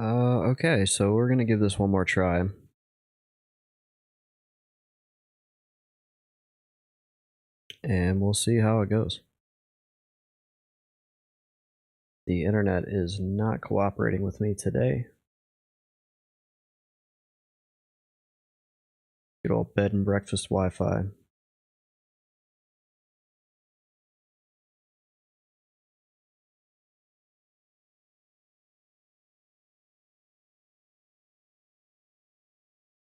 Okay, so we're gonna give this one more try. And we'll see how it goes. The internet is not cooperating with me today. Good old bed and breakfast Wi-Fi.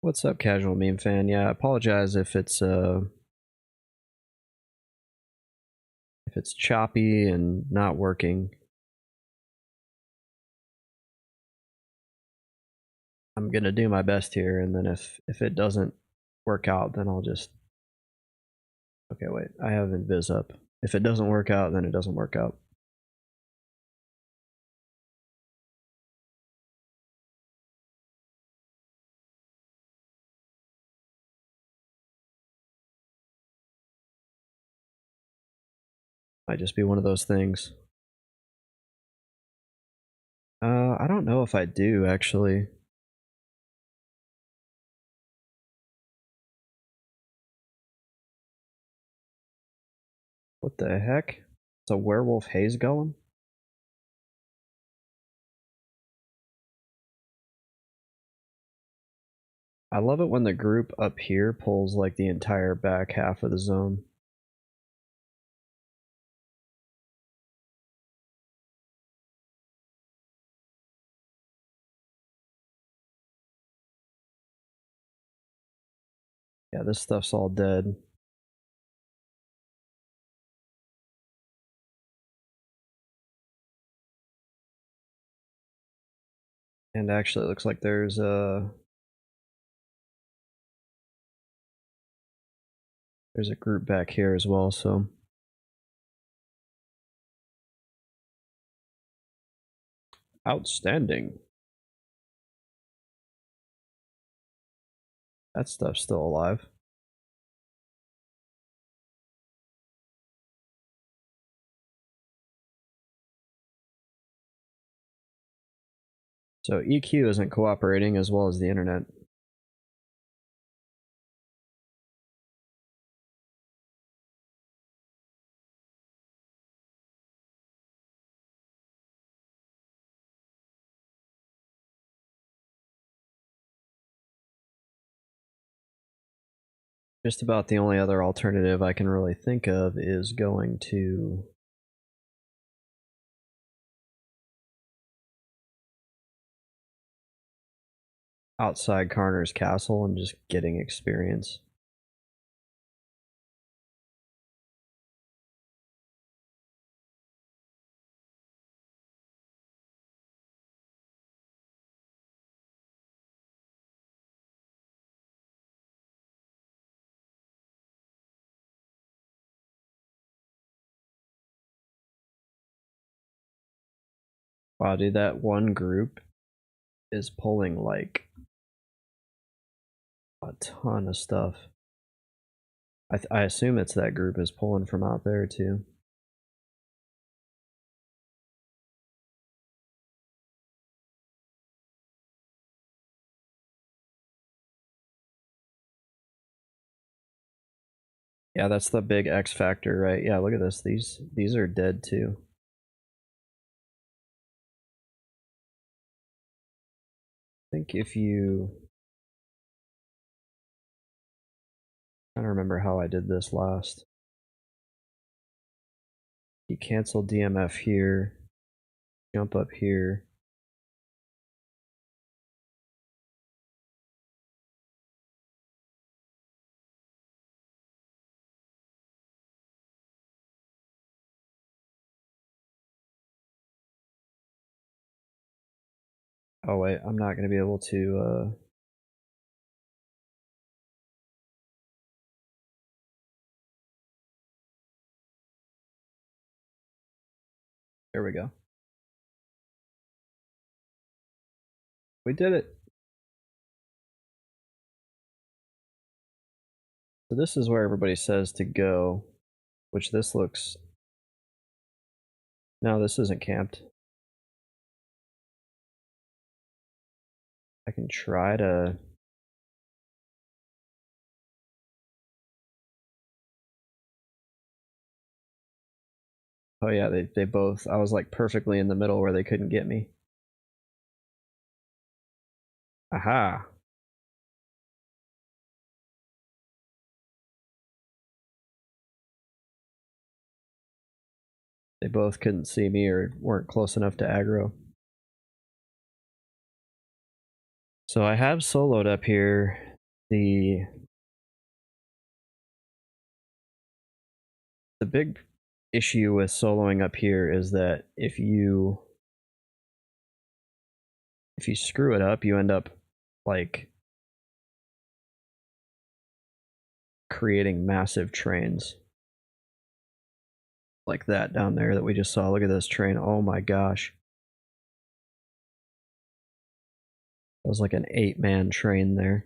What's up, casual meme fan? Yeah, I apologize if it's choppy and not working. I'm gonna do my best here, and then if it doesn't work out, then I'll just. Okay, wait. I have Invis up. If it doesn't work out, then it doesn't work out. Might just be one of those things. I don't know if I do actually. What the heck? It's a werewolf haze golem? I love it when the group up here pulls like the entire back half of the zone. Yeah, this stuff's all dead. And actually it looks like there's a group back here as well, so outstanding. That stuff's still alive. So EQ isn't cooperating as well as the internet. Just about the only other alternative I can really think of is going to outside Karner's castle and just getting experience. Wow, dude, that one group is pulling like a ton of stuff. I assume it's that group is pulling from out there too. Yeah, that's the big X factor, right? Yeah, look at this. These are dead too. I think if you I don't remember how I did this last. You cancel DMF here, jump up here. Oh wait, I'm not gonna be able to there we go. We did it. So this is where everybody says to go, which this looks. No, this isn't camped. I can try to... Oh yeah, they both... I was like perfectly in the middle where they couldn't get me. Aha! They both couldn't see me or weren't close enough to aggro. So I have soloed up here. The big issue with soloing up here is that if you screw it up, you end up like creating massive trains. Like that down there that we just saw. Look at this train. Oh my gosh. That was like an 8-man train there.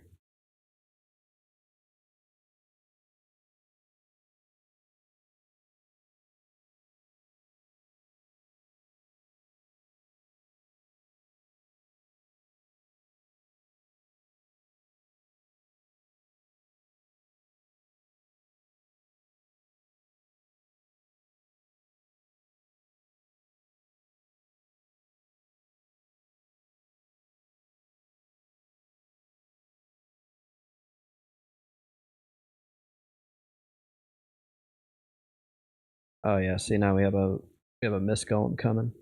Oh yeah, see now we have a miss golem coming.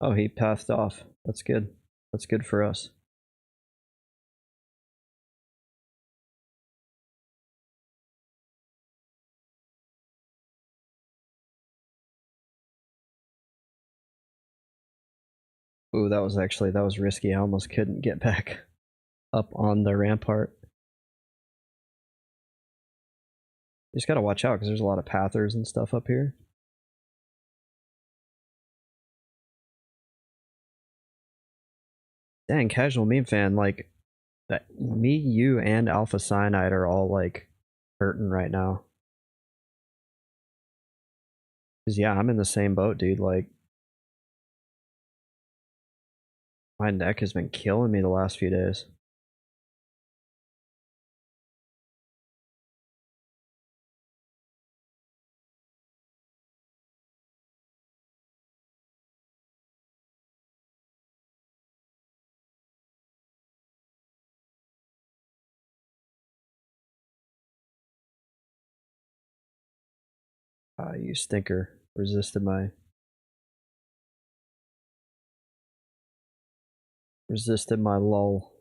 Oh, he pathed off. That's good. That's good for us. Ooh, that was risky. I almost couldn't get back up on the rampart. You just gotta watch out because there's a lot of pathers and stuff up here. Dang, casual meme fan, like that me, you, and Alpha Cyanide are all like hurting right now. Cause yeah, I'm in the same boat, dude. Like my neck has been killing me the last few days. You stinker. Resisted my lull.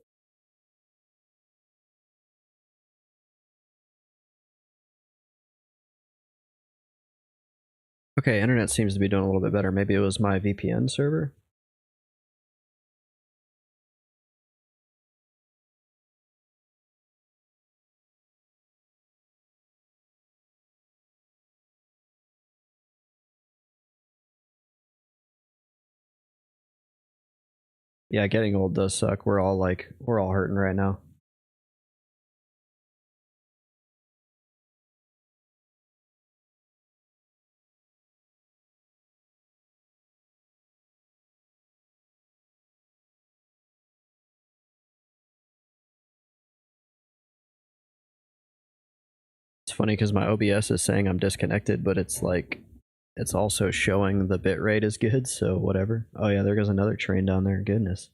Okay, internet seems to be doing a little bit better. Maybe it was my VPN server. Yeah, getting old does suck. We're all hurting right now. It's funny because my OBS is saying I'm disconnected, but it's like it's also showing the bitrate is good, so whatever. Oh yeah, there goes another train down there. Goodness.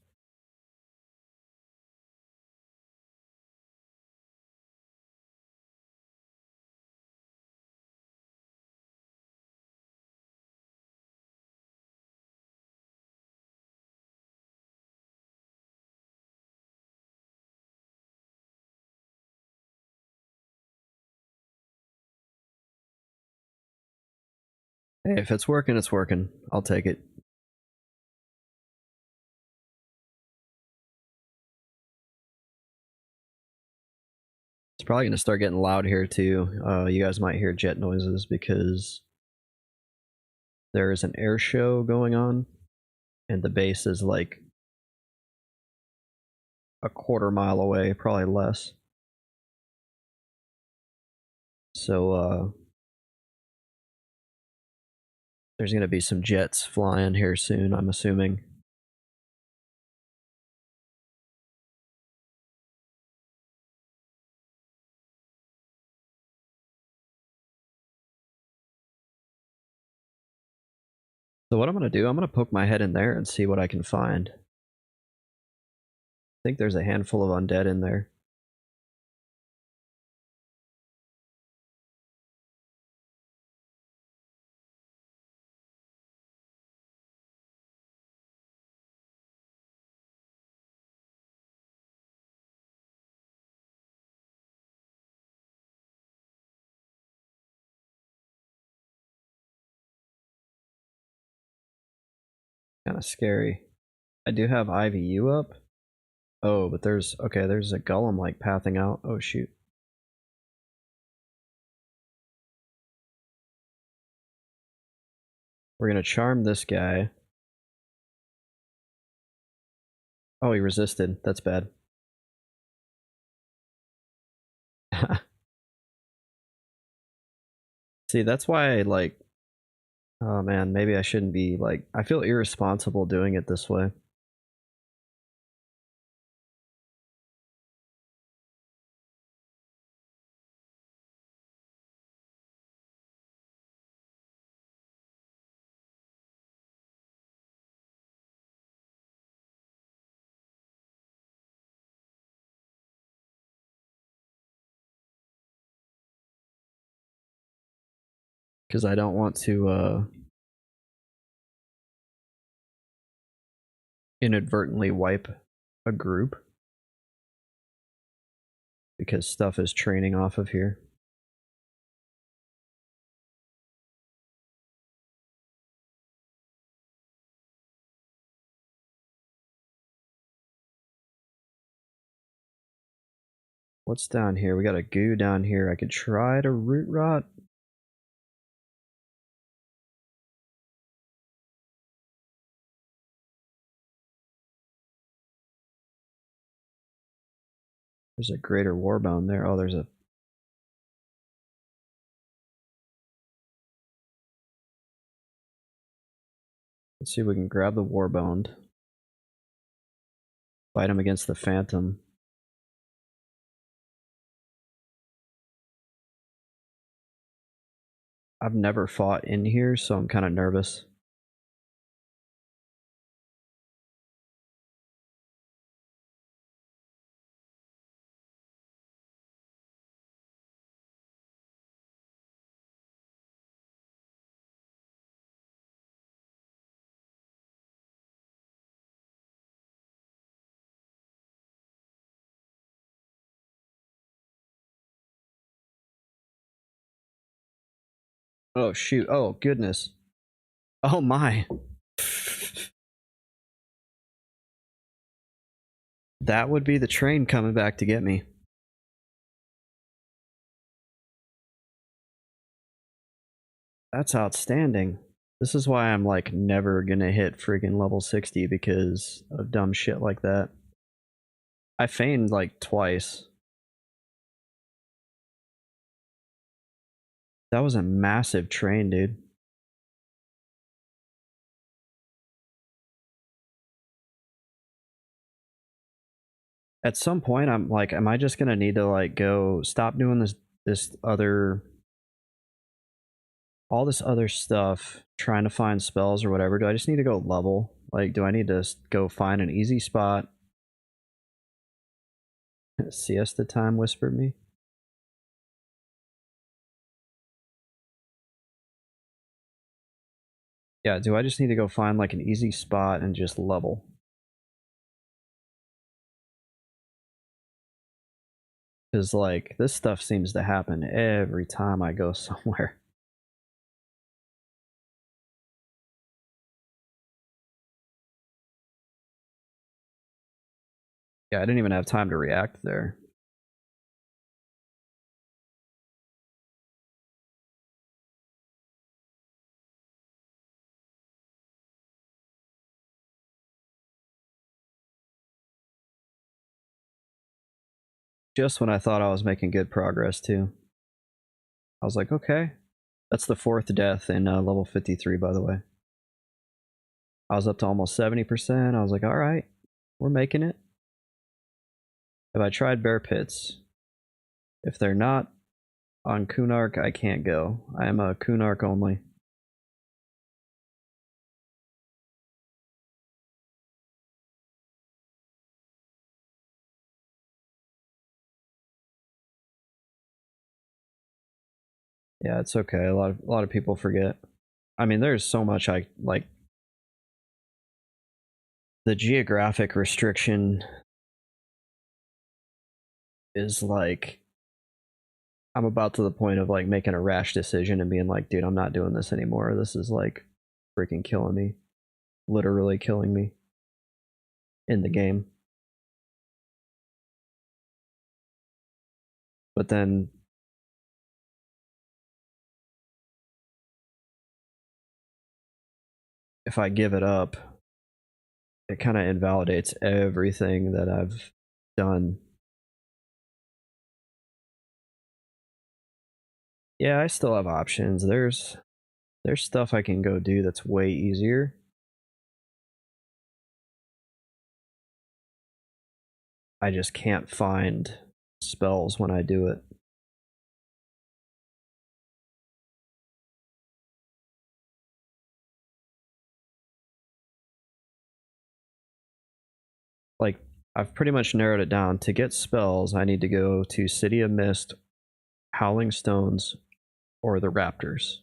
Hey, if it's working, it's working. I'll take it. It's probably going to start getting loud here too. You guys might hear jet noises because there is an air show going on, and the base is like a quarter mile away, probably less. So there's gonna be some jets flying here soon, I'm assuming. So what I'm gonna do, I'm gonna poke my head in there and see what I can find. I think there's a handful of undead in there. Kind of scary. I do have IVU up. Oh, but there's a golem like pathing out. Oh shoot. We're gonna charm this guy. Oh, he resisted. That's bad. See, that's why I like. Oh man, maybe I shouldn't be like. I feel irresponsible doing it this way. Because I don't want to inadvertently wipe a group. Because stuff is training off of here. What's down here? We got a goo down here. I could try to root rot. There's a greater warbone there. Oh, there's a... Let's see if we can grab the warbone. Fight him against the phantom. I've never fought in here, so I'm kind of nervous. Oh shoot. Oh goodness. Oh my. That would be the train coming back to get me. That's outstanding. This is why I'm like never gonna hit friggin' level 60 because of dumb shit like that. I feigned like twice. That was a massive train, dude. At some point I'm like, am I just gonna need to like go stop doing this other all this other stuff, trying to find spells or whatever? Do I just need to go level? Like, do I need to go find an easy spot? Siesta time whispered me. Yeah, do I just need to go find like an easy spot and just level? Because like this stuff seems to happen every time I go somewhere. Yeah, I didn't even have time to react there. just when I thought I was making good progress too. I was like, okay, that's the 4th death in level 53, by the way. I was up to almost 70%. I was like, all right, we're making it. Have I tried bear pits? If they're not on Kunark, I can't go. I am a Kunark only. Yeah, it's okay. A lot of people forget. I mean, there's so much I like. The geographic restriction is like, I'm about to the point of like making a rash decision and being like, dude, I'm not doing this anymore. This is like freaking killing me. Literally killing me in the game. But then if I give it up, it kind of invalidates everything that I've done. Yeah, I still have options. There's stuff I can go do that's way easier. I just can't find spells when I do it. Like, I've pretty much narrowed it down. To get spells, I need to go to City of Mist, Howling Stones, or the Raptors.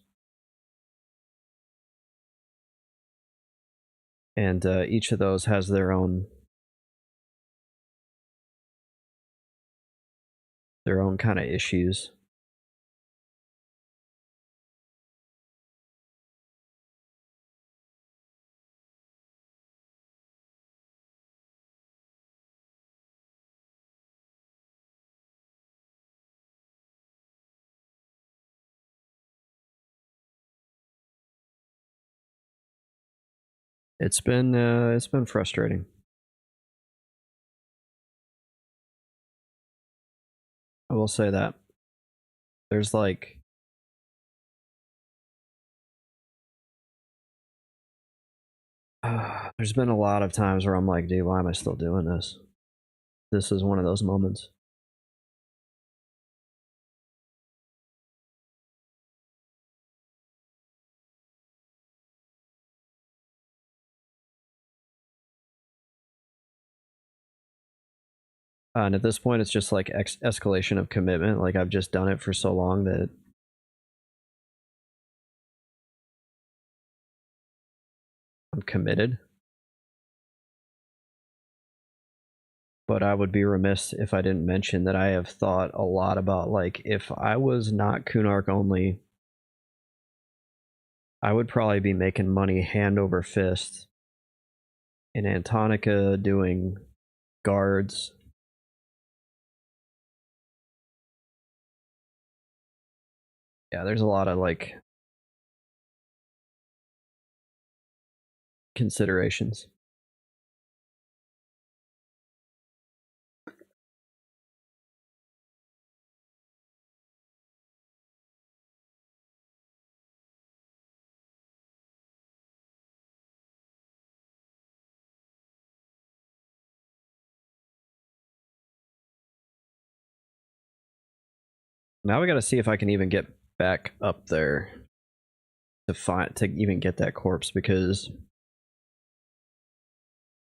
And each of those has their own kind of issues. It's been frustrating. I will say that. There's like there's been a lot of times where I'm like, dude, why am I still doing this? This is one of those moments. And at this point, it's just like escalation of commitment. Like, I've just done it for so long that I'm committed. But I would be remiss if I didn't mention that I have thought a lot about, like, if I was not Kunark only, I would probably be making money hand over fist in Antonica doing guards. Yeah, there's a lot of like considerations. Now we got to see if I can even get back up there to even get that corpse, because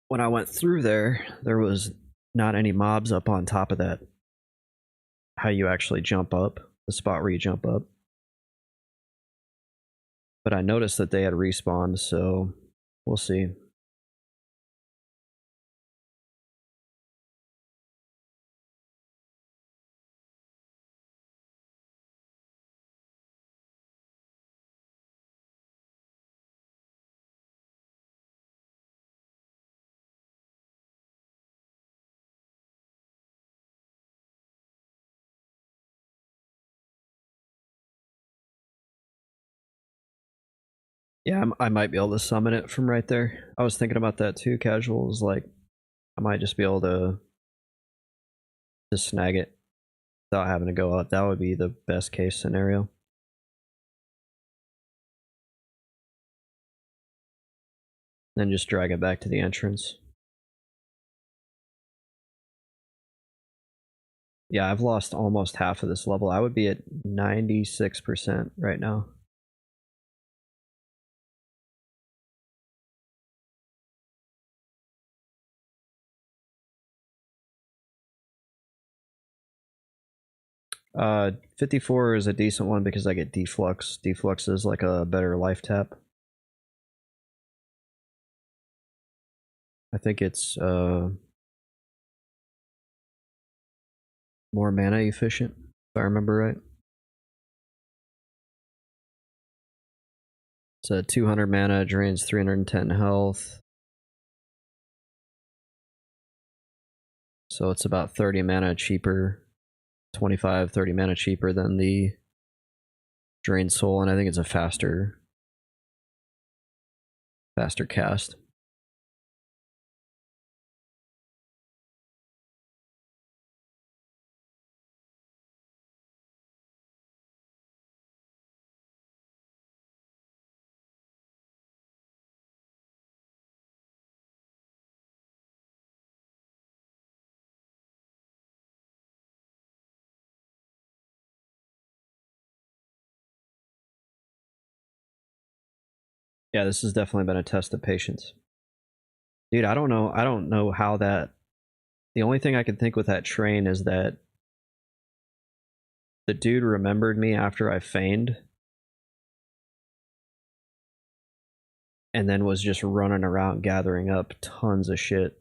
when I went through there was not any mobs up on top of that. How you actually jump up, the spot where you jump up. But I noticed that they had respawned, so we'll see. Yeah, I might be able to summon it from right there. I was thinking about that too. Casual is like, I might just be able to to snag it without having to go up. That would be the best case scenario. Then just drag it back to the entrance. Yeah, I've lost almost half of this level. I would be at 96% right now. Uh, 54 is a decent one because I get deflux. Deflux is like a better life tap. I think it's more mana efficient, if I remember right. It's a 200 mana, drains 310 health. So it's about 30 mana cheaper, 25, 30 mana cheaper than the Drain Soul, and I think it's a faster cast. Yeah, this has definitely been a test of patience. Dude, I don't know how that... The only thing I can think with that train is that the dude remembered me after I feigned and then was just running around gathering up tons of shit.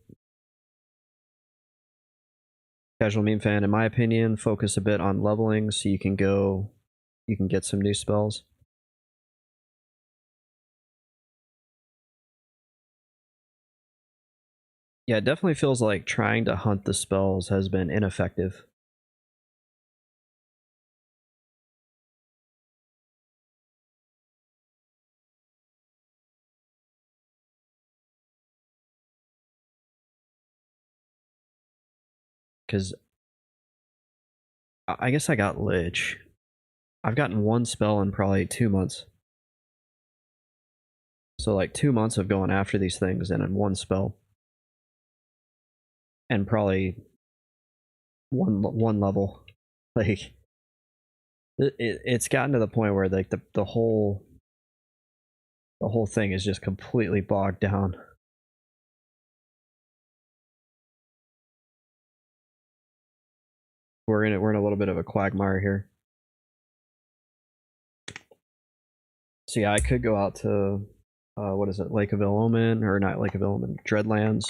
Casual meme fan, in my opinion, focus a bit on leveling so you can get some new spells. Yeah, it definitely feels like trying to hunt the spells has been ineffective. Because I guess I got Lich. I've gotten one spell in probably 2 months. So like 2 months of going after these things and in one spell. And probably one level. Like it's gotten to the point where like the whole thing is just completely bogged down. We're in a little bit of a quagmire here. So yeah, I could go out to what is it, Lake of Illumin, or not Lake of Illumin, Dreadlands.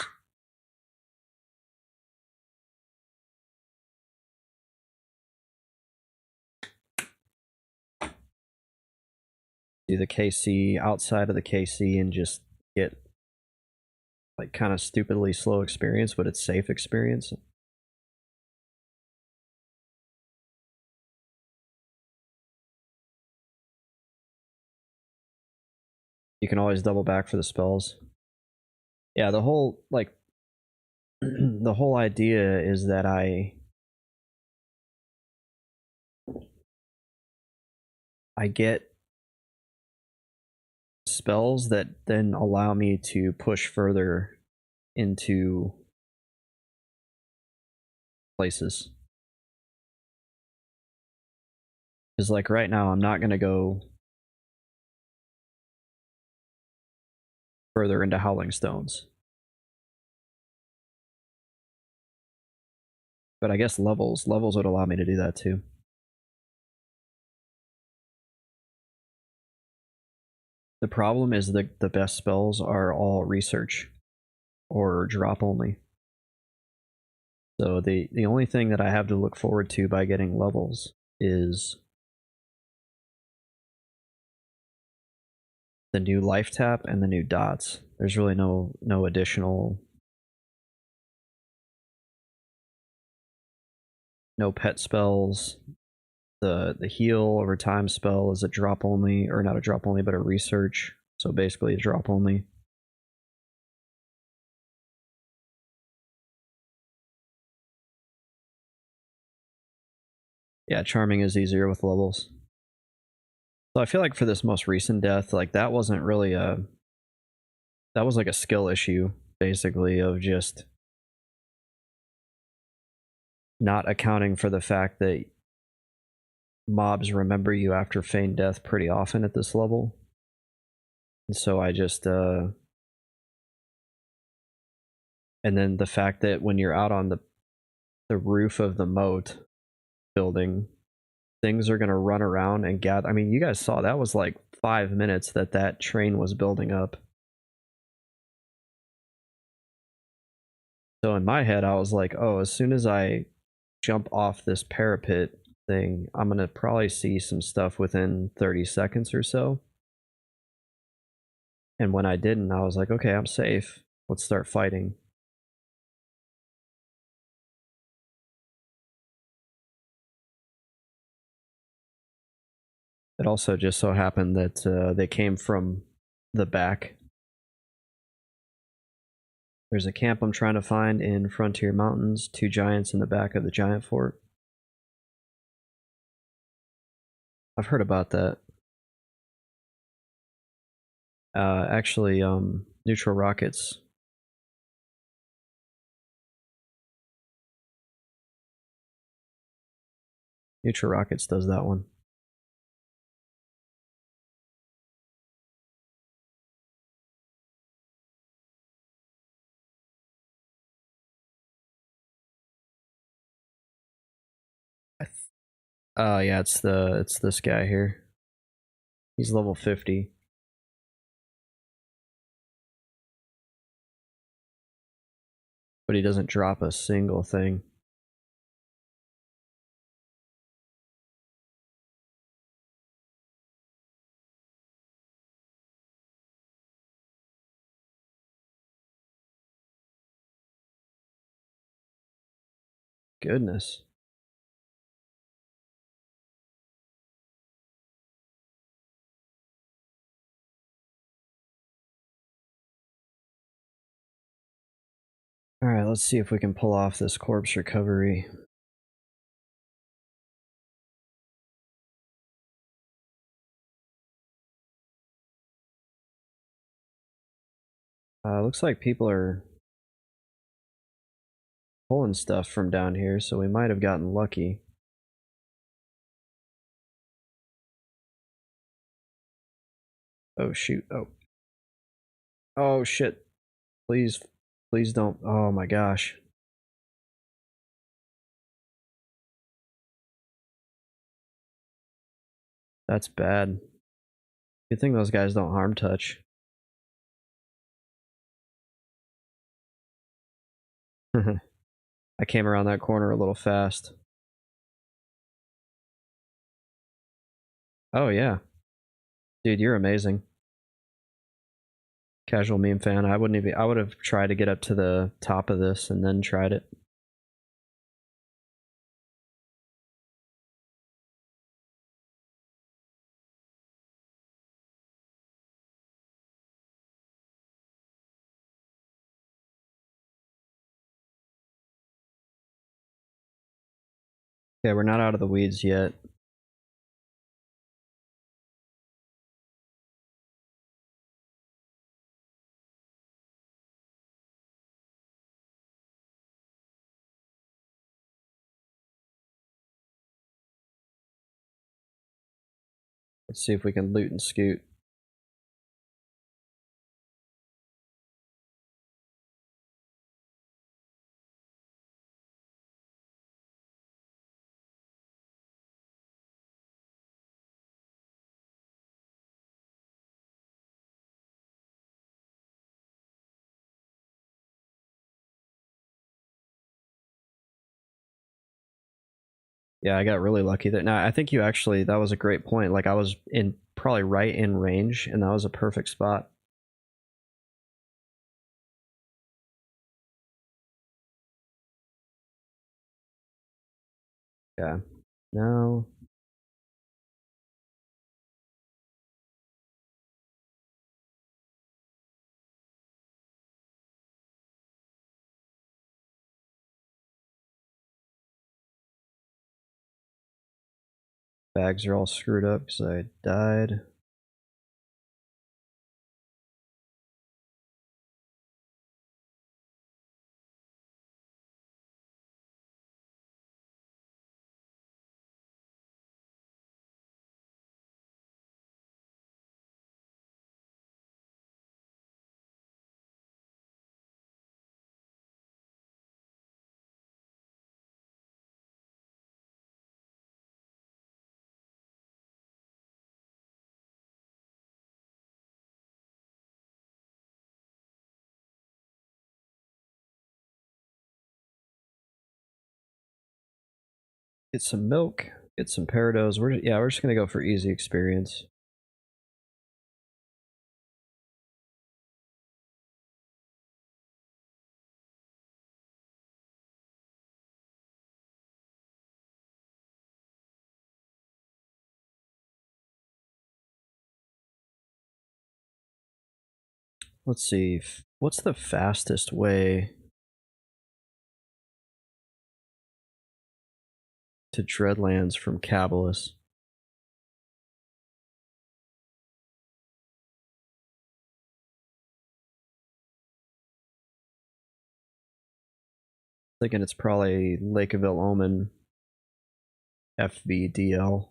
Do the KC outside of the KC and just get like kind of stupidly slow experience, but it's safe experience. You can always double back for the spells. Yeah, the whole like the whole idea is that I get spells that then allow me to push further into places. Because like right now, I'm not gonna go further into Howling Stones. But I guess levels would allow me to do that too. The problem is the best spells are all research or drop only. So the only thing that I have to look forward to by getting levels is the new life tap and the new dots. There's really no additional, no pet spells. The heal over time spell is a drop only, or not a drop only, but a research. So basically a drop only. Yeah, charming is easier with levels. So I feel like for this most recent death, like that wasn't really a, that was like a skill issue, basically, of just not accounting for the fact that mobs remember you after feigned death pretty often at this level. And so I just and then the fact that when you're out on the roof of the moat building, things are going to run around and gather. I mean, you guys saw that was like 5 minutes that that train was building up. So in my head, I was like, oh, as soon as I jump off this parapet thing, I'm going to probably see some stuff within 30 seconds or so. And when I didn't, I was like, okay, I'm safe. Let's start fighting. It also just so happened that they came from the back. There's a camp I'm trying to find in Frontier Mountains, 2 giants in the back of the giant fort. I've heard about that. Actually, neutral rockets. Neutral rockets does that one. Yeah, it's this guy here. He's level 50. But he doesn't drop a single thing. Goodness. Alright, let's see if we can pull off this corpse recovery. Looks like people are pulling stuff from down here, so we might have gotten lucky. Oh shoot. Oh. Oh shit. Please, please don't. Oh my gosh. That's bad. Good thing those guys don't harm touch. I came around that corner a little fast. Oh yeah. Dude, you're amazing. Casual meme fan. I wouldn't even I would have tried to get up to the top of this and then tried it. Okay, we're not out of the weeds yet. Let's see if we can loot and scoot. Yeah, I got really lucky that. Now I think you actually, that was a great point. Like I was in probably right in range, and that was a perfect spot. Yeah. No. Bags are all screwed up because I died. Get some milk, get some Parados. We're just gonna go for easy experience. Let's see, what's the fastest way to Dreadlands from Cabalus? Thinking it's probably Lakeaville Omen FBDL.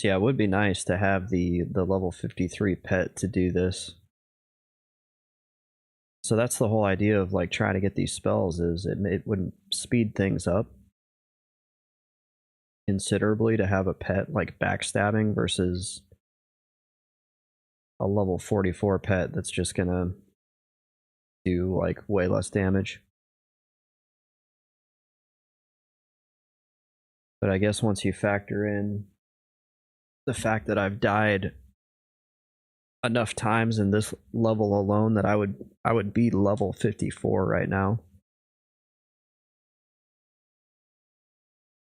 So yeah, it would be nice to have the level 53 pet to do this. So that's the whole idea of like trying to get these spells, is it would speed things up considerably to have a pet like backstabbing versus a level 44 pet that's just gonna do like way less damage. But I guess once you factor in the fact that I've died enough times in this level alone that I would be level 54 right now.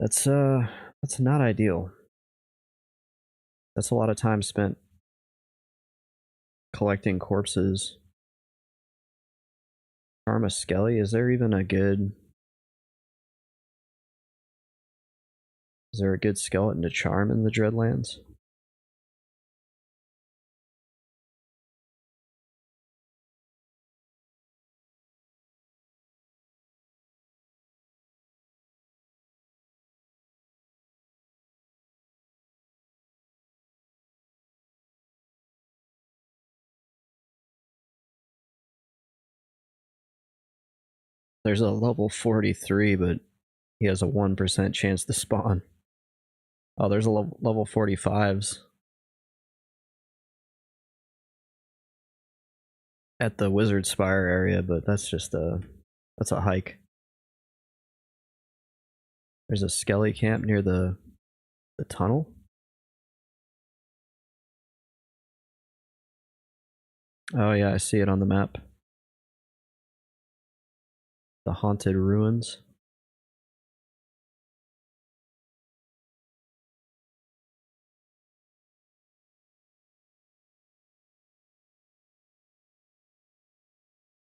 That's not ideal. That's a lot of time spent collecting corpses. Karma Skelly, is there even a good... Is there a good skeleton to charm in the Dreadlands? There's a level 43, but he has a 1% chance to spawn. Oh, there's a level 45s. At the Wizard Spire area, but that's just that's a hike. There's a Skelly camp near the tunnel. Oh yeah, I see it on the map. The Haunted Ruins.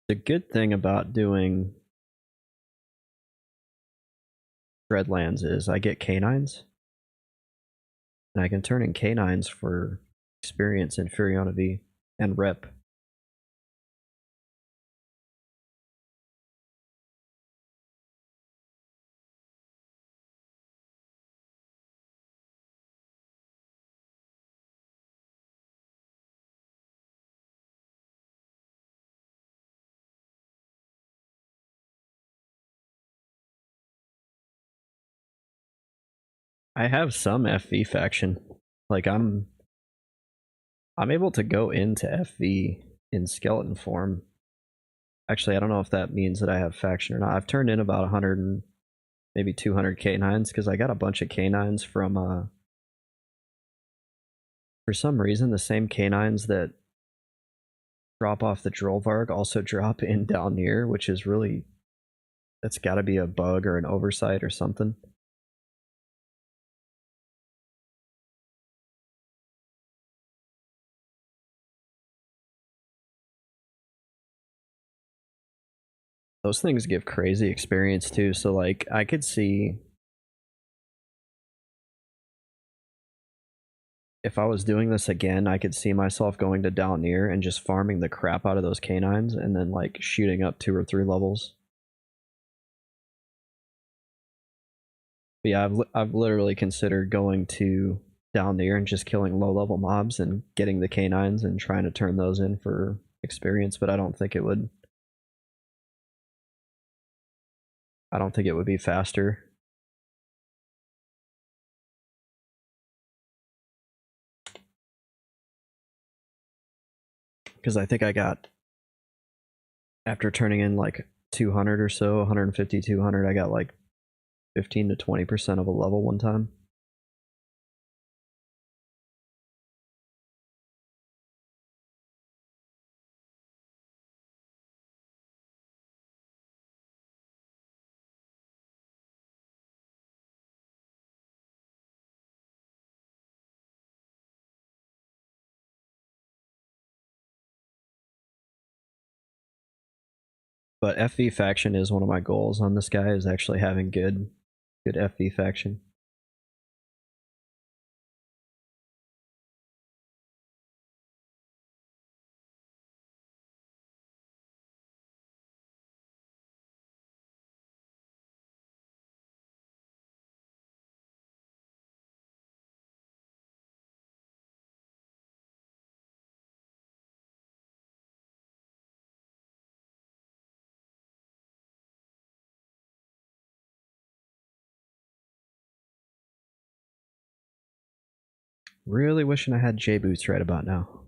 The good thing about doing Dreadlands is I get canines. And I can turn in canines for experience in Furiona V and rep. I have some FV faction. Like I'm able to go into FV in skeleton form. Actually, I don't know if that means that I have faction or not. I've turned in about 100 and maybe 200 canines because I got a bunch of canines from for some reason the same canines that drop off the Drollvarg also drop in down near, which is really, that's got to be a bug or an oversight or something. Those things give crazy experience too, so like I could see if I was doing this again, I could see myself going to down near and just farming the crap out of those canines and then like shooting up 2 or 3 levels. But yeah, I've literally considered going to down there and just killing low level mobs and getting the canines and trying to turn those in for experience, but I don't think it would be faster. Because I think I got, after turning in like 200 or so, 150, 200, I got like 15 to 20% of a level one time. But FV faction is one of my goals on this guy, is actually having good FV faction. Really wishing I had J-Boots right about now.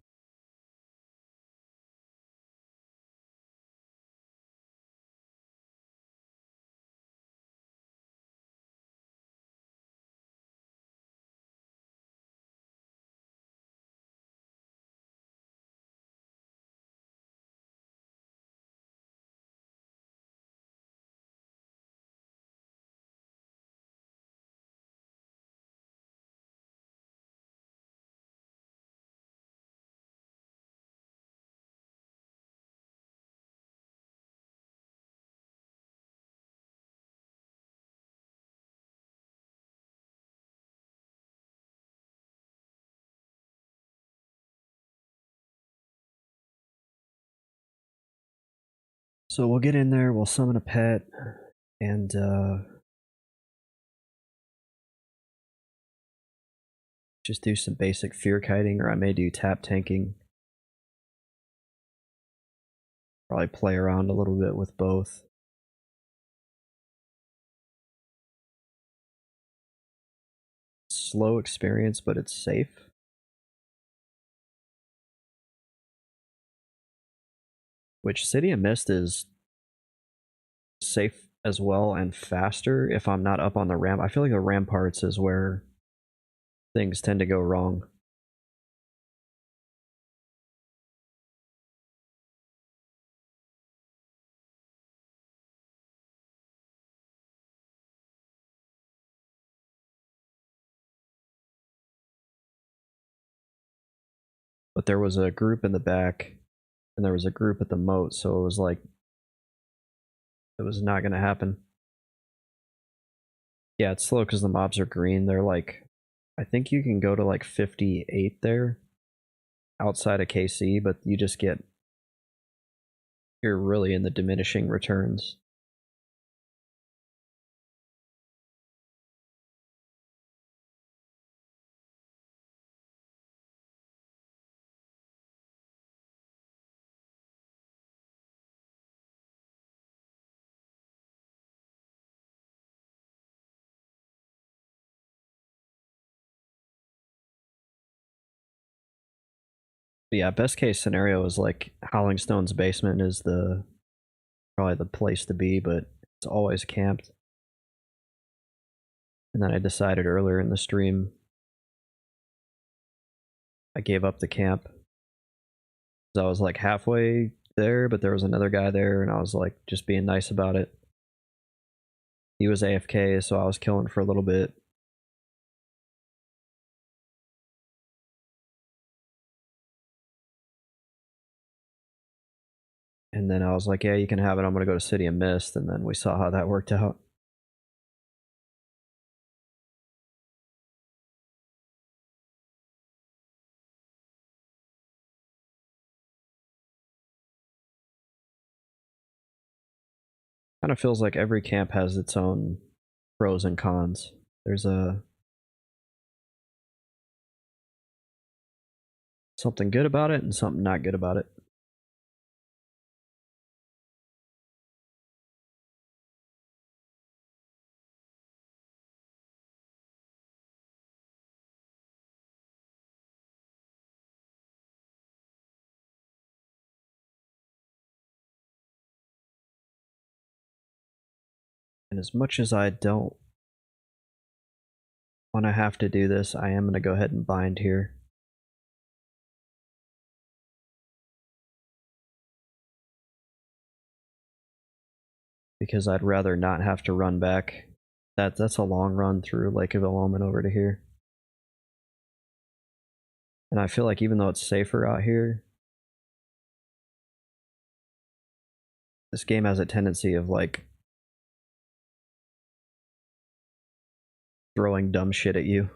So we'll get in there, we'll summon a pet, and just do some basic fear kiting, or I may do tap tanking. Probably play around a little bit with both. Slow experience, but it's safe. Which City of Mist is safe as well and faster if I'm not up on the ramp. I feel like the ramparts is where things tend to go wrong. But there was a group in the back and there was a group at the moat, so it was like it was not gonna happen. Yeah, it's slow because the mobs are green. They're like, I think you can go to like 58 there outside of KC, but you just get, you're really in the diminishing returns. But yeah, best case scenario is like Howling Stone's basement is the probably the place to be, but it's always camped. And then I decided earlier in the stream I gave up the camp. I was like halfway there, but there was another guy there, and I was like just being nice about it. He was AFK, so I was killing for a little bit. And then I was like, yeah, you can have it. I'm going to go to City of Mist. And then we saw how that worked out. Kind of feels like every camp has its own pros and cons. There's something good about it and something not good about it. And as much as I don't want to have to do this, I am going to go ahead and bind here. Because I'd rather not have to run back. That's a long run through Lake of Illumin over to here. And I feel like even though it's safer out here, this game has a tendency of like throwing dumb shit at you.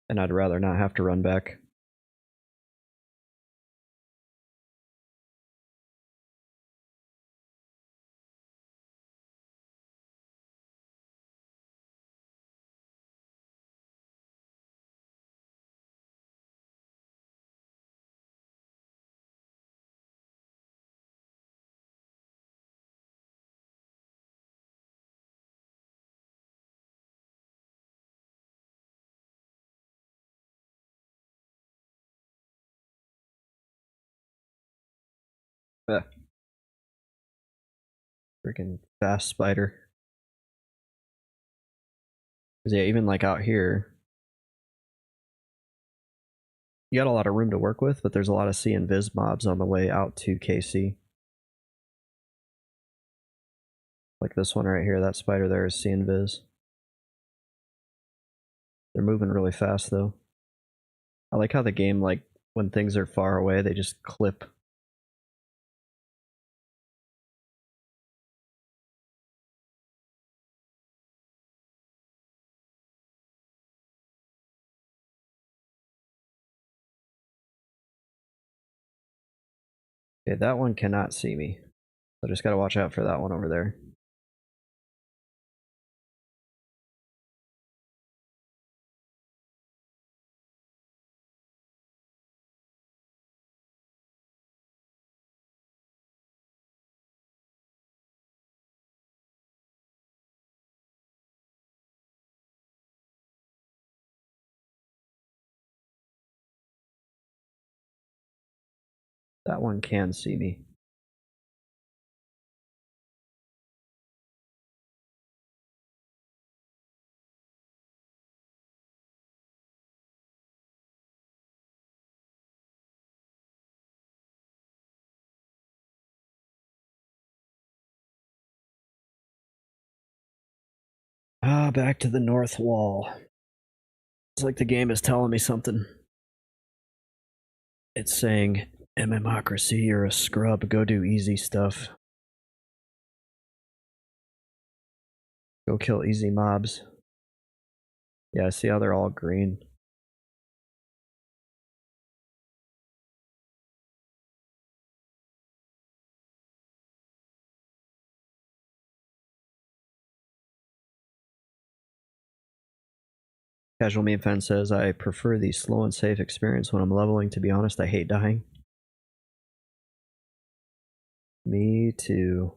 And I'd rather not have to run back. Freaking fast spider. Cause yeah, even like out here, you got a lot of room to work with, but there's a lot of C and Viz mobs on the way out to KC. Like this one right here, that spider there is C and Viz. They're moving really fast though. I like how the game, like, when things are far away, they just clip. Okay, that one cannot see me. So I just gotta watch out for that one over there. That one can see me. Ah, back to the north wall. It's like the game is telling me something. It's saying, MMocracy, you're a scrub, go do easy stuff. Go kill easy mobs. Yeah, see how they're all green? Casual Meme Fan says, I prefer the slow and safe experience when I'm leveling. To be honest, I hate dying. Me too.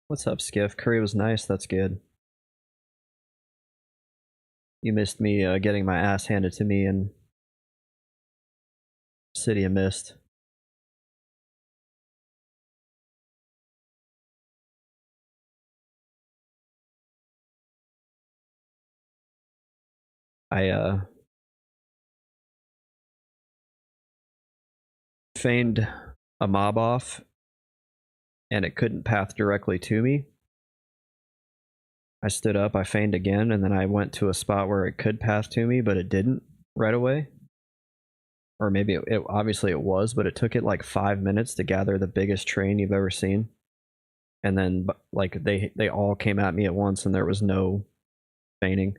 What's up, Skiff? Curry was nice, that's good. You missed me getting my ass handed to me in City of Mist. I feigned a mob off and it couldn't path directly to me. I stood up, I feigned again, and then I went to a spot where it could path to me, but it didn't right away. Or maybe it obviously it was, but it took it like 5 minutes to gather the biggest train you've ever seen. And then like they all came at me at once and there was no feigning.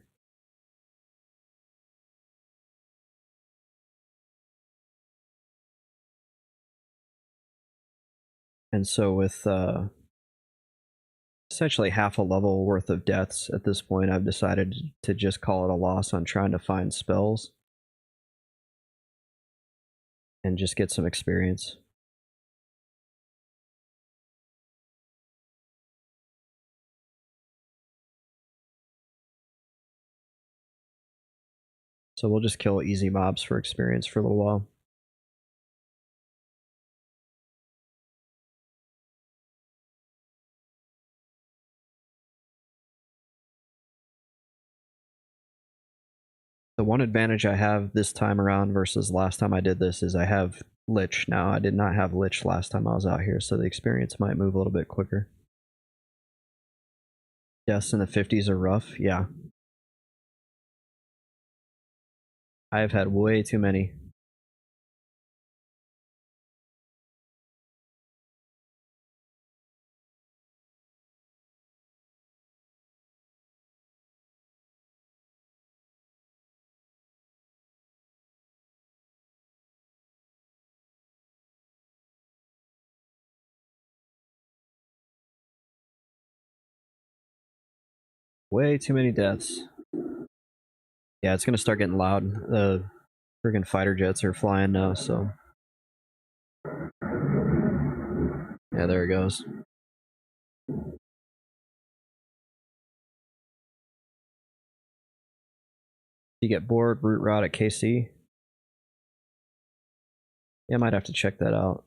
And so with essentially half a level worth of deaths at this point, I've decided to just call it a loss on trying to find spells and just get some experience. So we'll just kill easy mobs for experience for a little while. The one advantage I have this time around versus last time I did this is I have Lich now. I did not have Lich last time I was out here, so the experience might move a little bit quicker. Deaths in the 50s are rough, yeah. I have had way too many. Way too many deaths. Yeah, it's gonna start getting loud. The friggin' fighter jets are flying now, so. Yeah, there it goes. You get bored, route route at KC? Yeah, I might have to check that out.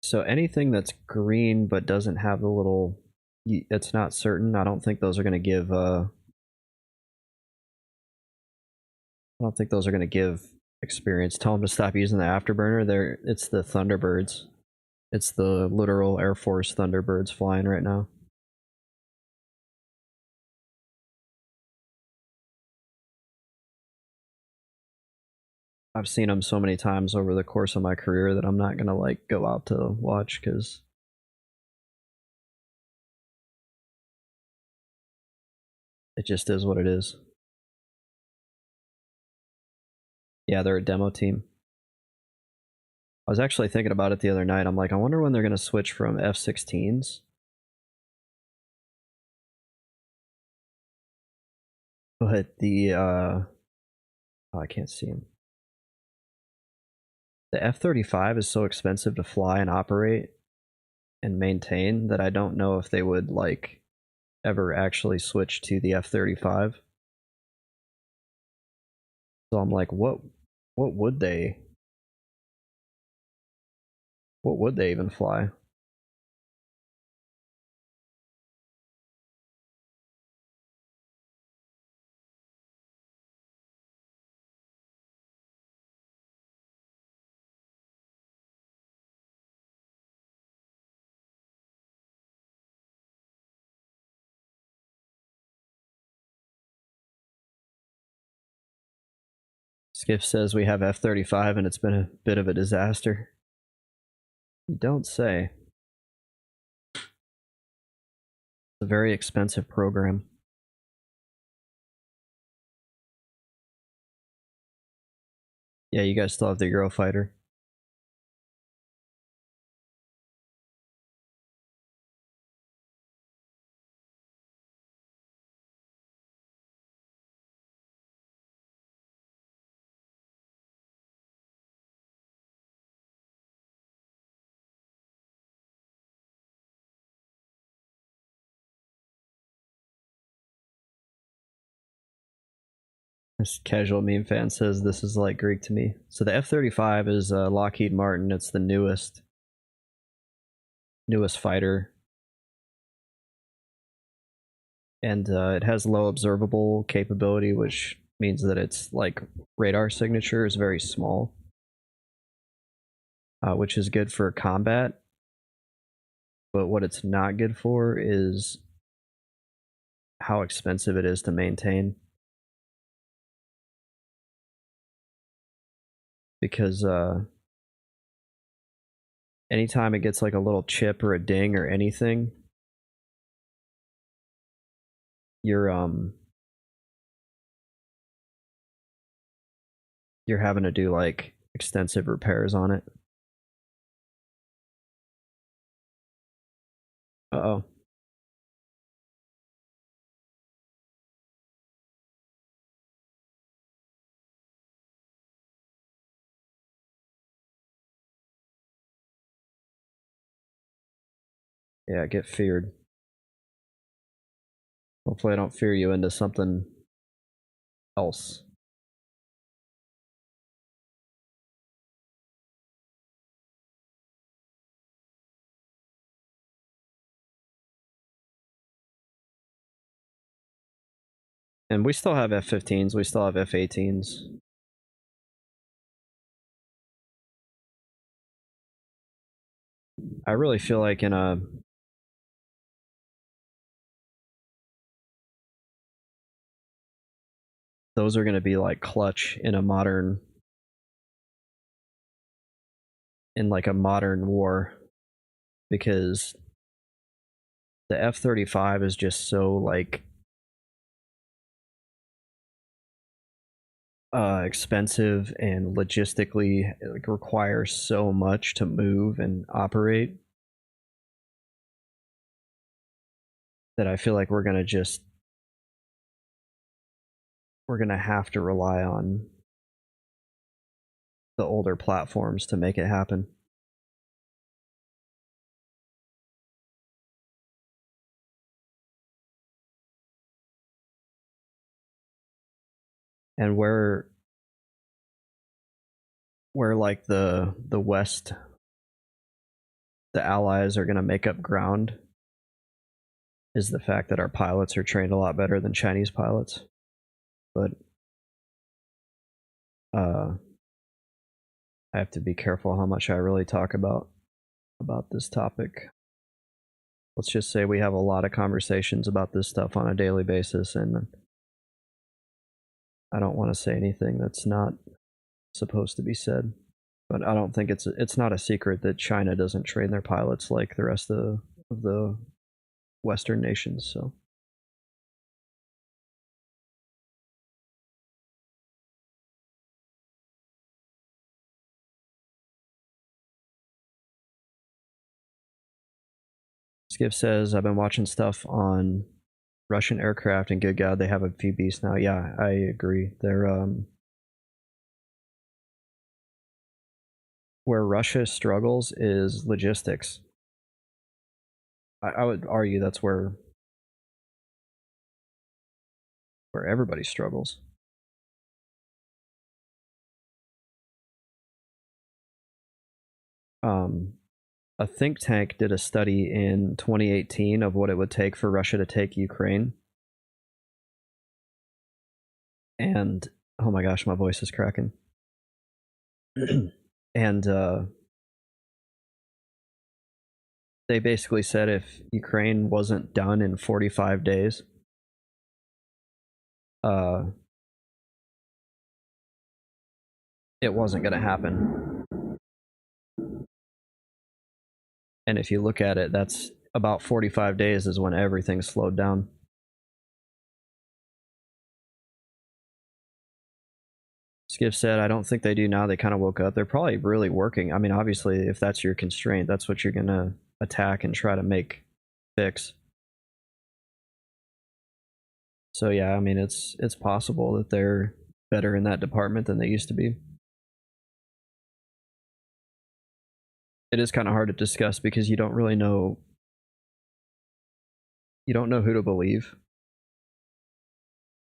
So anything that's green but doesn't have the little, it's not certain. I don't think those are gonna give. I don't think those are gonna give experience. Tell them to stop using the afterburner. It's the Thunderbirds. It's the literal Air Force Thunderbirds flying right now. I've seen them so many times over the course of my career that I'm not gonna like go out to watch because it just is what it is. Yeah, they're a demo team. I was actually thinking about it the other night. I'm like, I wonder when they're gonna switch from F-16s. But the oh, I can't see them. The F-35 is so expensive to fly and operate and maintain that I don't know if they would like ever actually switch to the F-35. So I'm like, what would they even fly? Skiff says we have F-35 and it's been a bit of a disaster. You don't say. It's a very expensive program. Yeah, you guys still have the Eurofighter. This casual meme fan says this is like Greek to me. So the F-35 is Lockheed Martin. It's the newest fighter, and it has low observable capability, which means that its like radar signature is very small, which is good for combat. But what it's not good for is how expensive it is to maintain. Because anytime it gets like a little chip or a ding or anything, you're having to do like extensive repairs on it. Uh-oh. Yeah, get feared. Hopefully I don't fear you into something else. And we still have F-15s, we still have F-18s. I really feel like in a those are going to be like clutch in a modern war, because the F-35 is just so like expensive and logistically like requires so much to move and operate that I feel like we're gonna have to rely on the older platforms to make it happen. And where like the West, the allies are gonna make up ground is the fact that our pilots are trained a lot better than Chinese pilots. But I have to be careful how much I really talk about this topic. Let's just say we have a lot of conversations about this stuff on a daily basis, and I don't want to say anything that's not supposed to be said. But I don't think it's not a secret that China doesn't train their pilots like the rest of the Western nations. So Skip says, I've been watching stuff on Russian aircraft, and good God, they have a few beasts now. Yeah, I agree. They're where Russia struggles is logistics. I would argue that's where everybody struggles. A think tank did a study in 2018 of what it would take for Russia to take Ukraine. And oh my gosh, my voice is cracking. And they basically said if Ukraine wasn't done in 45 days, it wasn't going to happen. And if you look at it, that's about 45 days is when everything slowed down. Skip said, I don't think they do now. They kind of woke up. They're probably really working. I mean, obviously, if that's your constraint, that's what you're going to attack and try to fix. So yeah, I mean, it's possible that they're better in that department than they used to be. It is kind of hard to discuss because you don't really know. You don't know who to believe.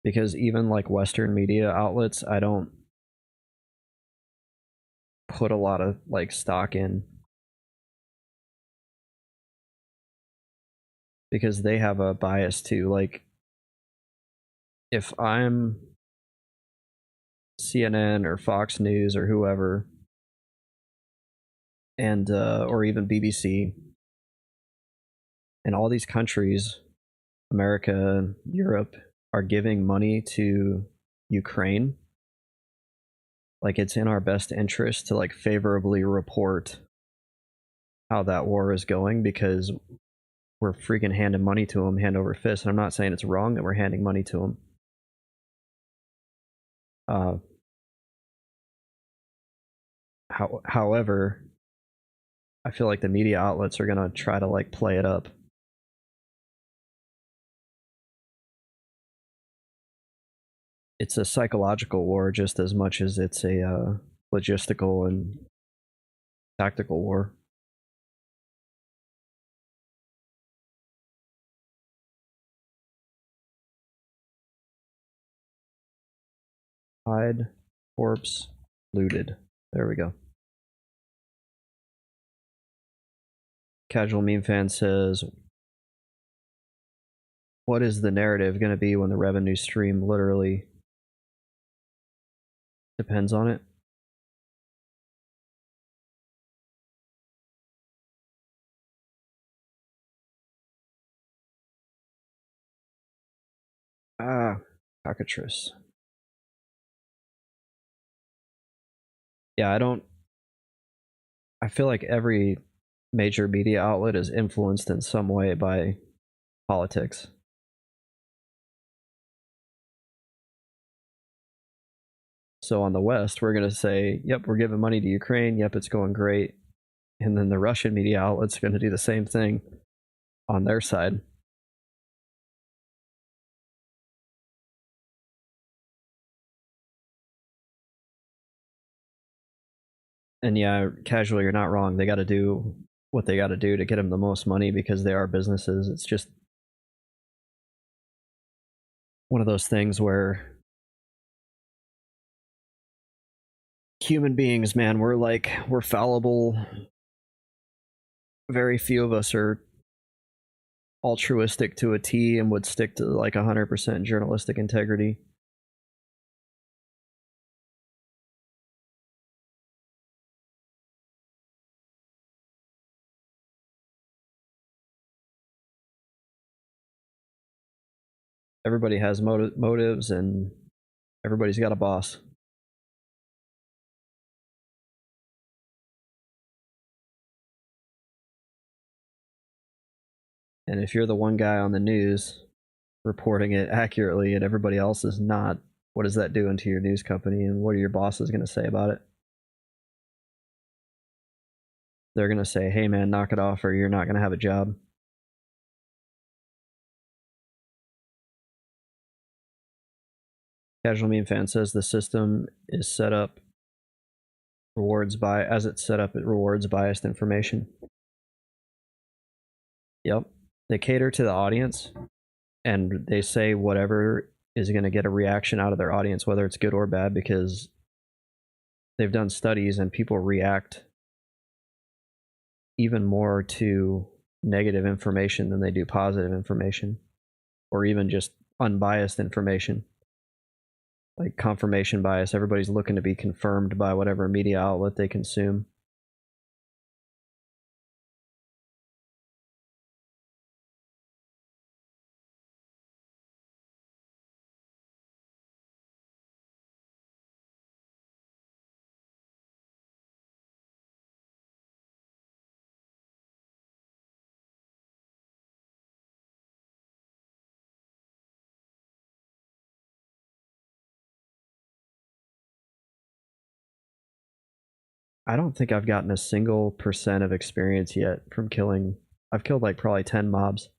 because even like Western media outlets, I don't put a lot of like stock in, because they have a bias too. Like if I'm CNN or Fox News or whoever, and or even BBC, and all these countries, America, Europe, are giving money to Ukraine, like it's in our best interest to like favorably report how that war is going, because we're freaking handing money to them hand over fist. And I'm not saying it's wrong that we're handing money to them. However, I feel like the media outlets are gonna try to like play it up. It's a psychological war just as much as it's a logistical and tactical war. Hide, corpse, looted. There we go. Casual Meme Fan says, what is the narrative going to be when the revenue stream literally depends on it? Ah, cockatrice. Yeah, I feel like every major media outlet is influenced in some way by politics. So on the West, we're going to say, yep, we're giving money to Ukraine. Yep, it's going great. And then the Russian media outlets are going to do the same thing on their side. And yeah, casually, you're not wrong. They got to do what they got to do to get them the most money because they are businesses. It's just one of those things where human beings, man, we're fallible. Very few of us are altruistic to a T and would stick to like 100% journalistic integrity. Everybody has motives, and everybody's got a boss. And if you're the one guy on the news reporting it accurately and everybody else is not, what is that doing to your news company, and what are your bosses going to say about it? They're going to say, hey man, knock it off or you're not going to have a job. Casual Meme Fan says the system is set up as it's set up, it rewards biased information. Yep. They cater to the audience and they say whatever is going to get a reaction out of their audience, whether it's good or bad, because they've done studies and people react even more to negative information than they do positive information, or even just unbiased information. Like confirmation bias, everybody's looking to be confirmed by whatever media outlet they consume. I don't think I've gotten a single percent of experience yet from killing. I've killed like probably 10 mobs.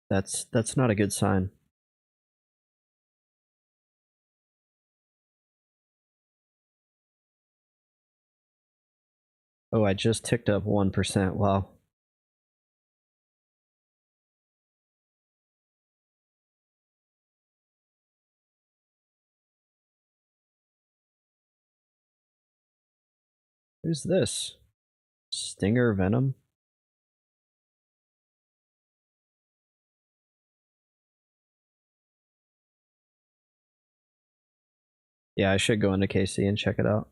That's not a good sign. Oh, I just ticked up 1%. Wow. Who's this? Stinger Venom? Yeah, I should go into KC and check it out.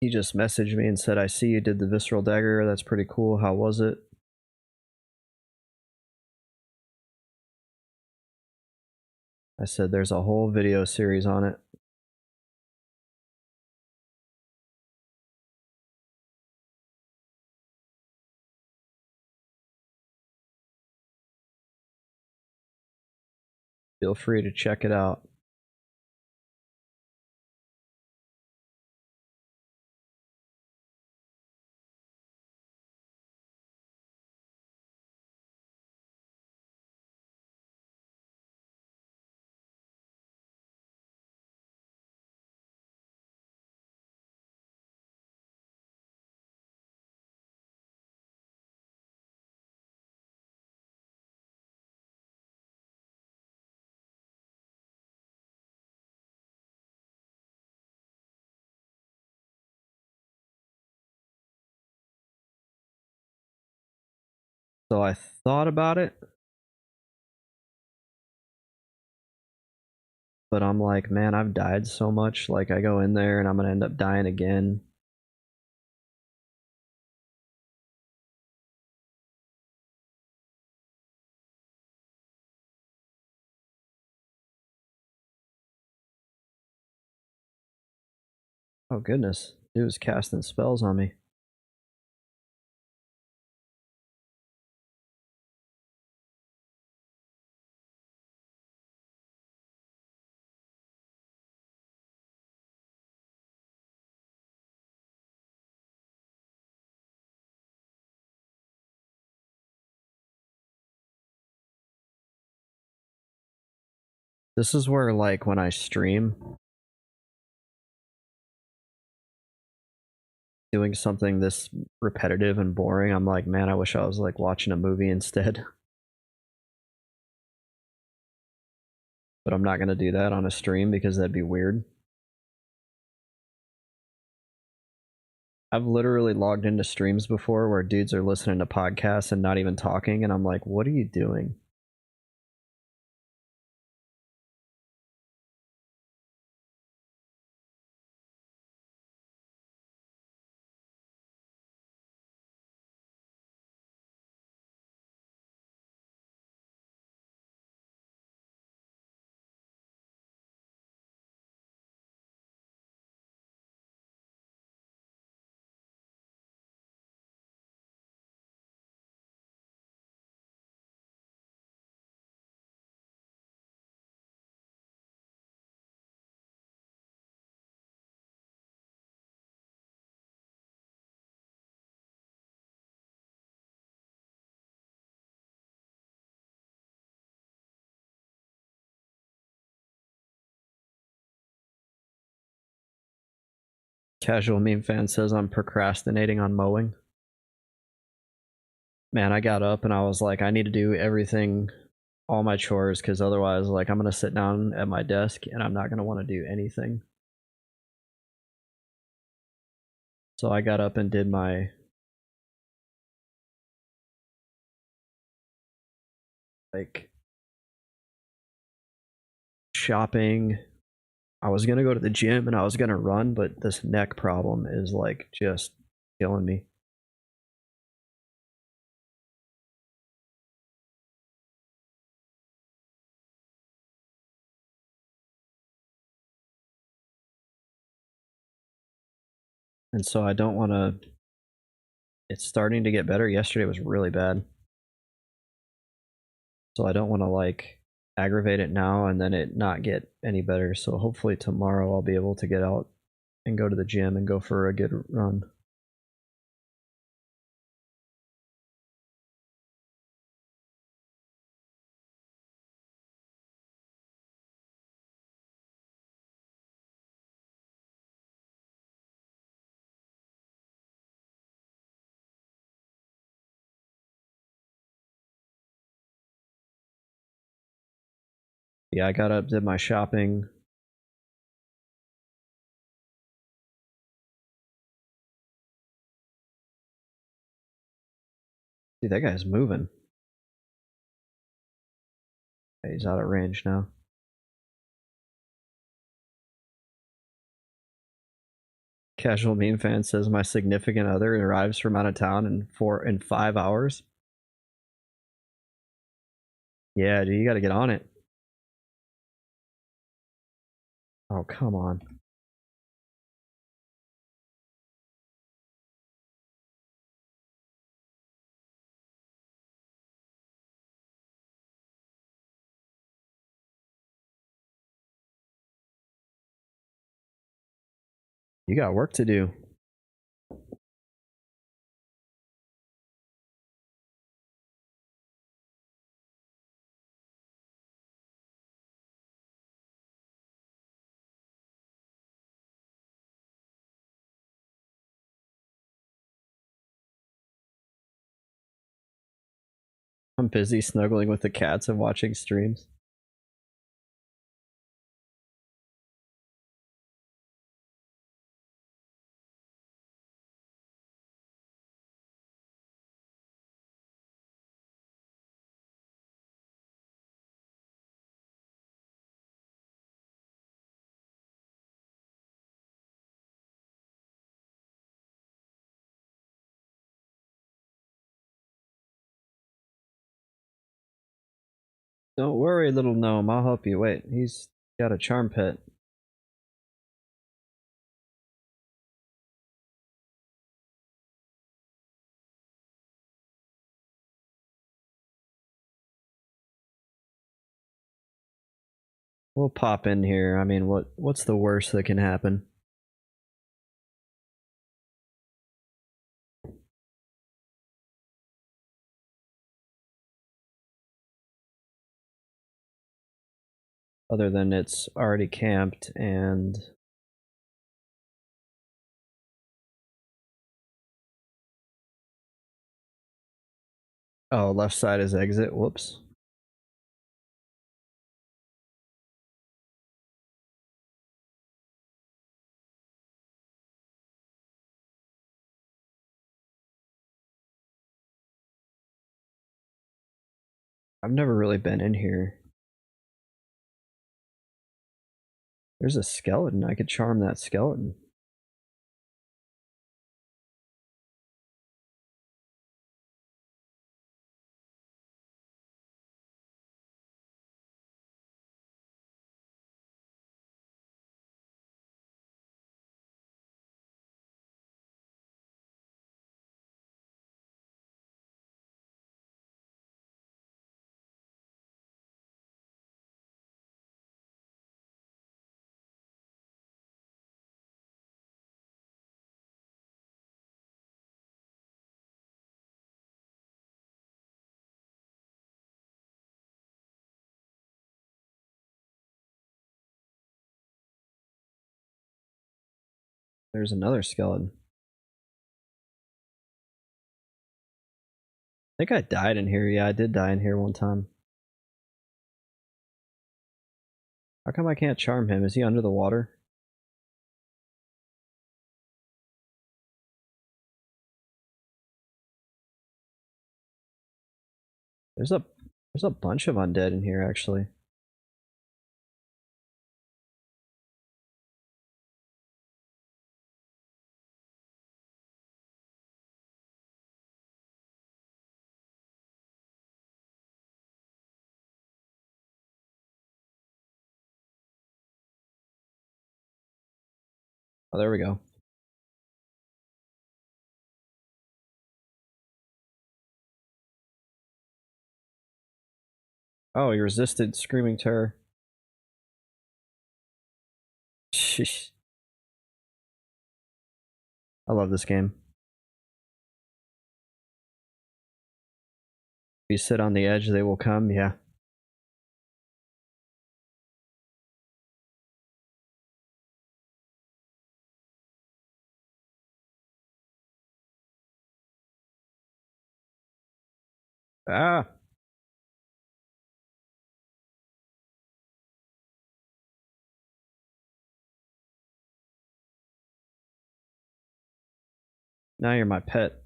He just messaged me and said, I see you did the Visceral Dagger. That's pretty cool. How was it? I said, there's a whole video series on it. Feel free to check it out. So I thought about it, but I'm like, man, I've died so much. Like, I go in there and I'm gonna end up dying again. Oh goodness, dude was casting spells on me. This is where, like, when I stream, doing something this repetitive and boring, I'm like, man, I wish I was like watching a movie instead. But I'm not gonna do that on a stream because that'd be weird. I've literally logged into streams before where dudes are listening to podcasts and not even talking, and I'm like, what are you doing? Casual meme fan says I'm procrastinating on mowing. Man, I got up and I was like, I need to do everything, all my chores, because otherwise, like, I'm gonna sit down at my desk and I'm not gonna want to do anything. So I got up and did my like shopping. I was gonna go to the gym and I was gonna run, but this neck problem is like just killing me. and so I don't want to. It's starting to get better. Yesterday was really bad, so I don't want to like aggravate it now and then it not get any better. So hopefully tomorrow I'll be able to get out and go to the gym and go for a good run. Yeah, I got up, did my shopping. Dude, that guy's moving. Okay, he's out of range now. Casual meme fan says my significant other arrives from out of town in 5 hours. Yeah, dude, you got to get on it. Oh, come on. You got work to do. I'm busy snuggling with the cats and watching streams. Don't worry, little gnome. I'll help you. Wait, he's got a charm pet. We'll pop in here. I mean, what's the worst that can happen? Other than it's already camped and oh, left side is exit. Whoops. I've never really been in here. There's a skeleton. I could charm that skeleton. There's another skeleton. I think I died in here. Yeah, I did die in here one time. How come I can't charm him? Is he under the water? There's a bunch of undead in here actually. Oh, there we go. Oh, he resisted Screaming Terror. Sheesh. I love this game. If you sit on the edge, they will come, yeah. Ah! Now you're my pet.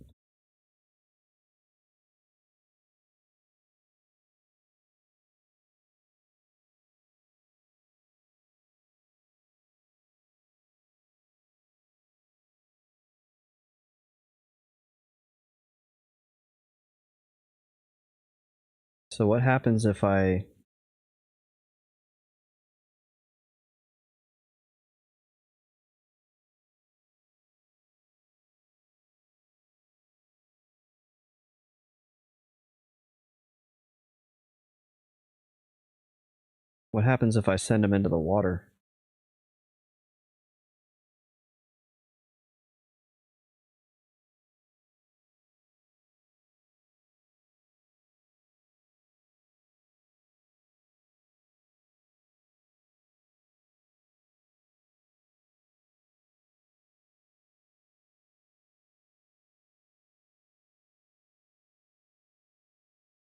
So what happens if I... What happens if I send him into the water?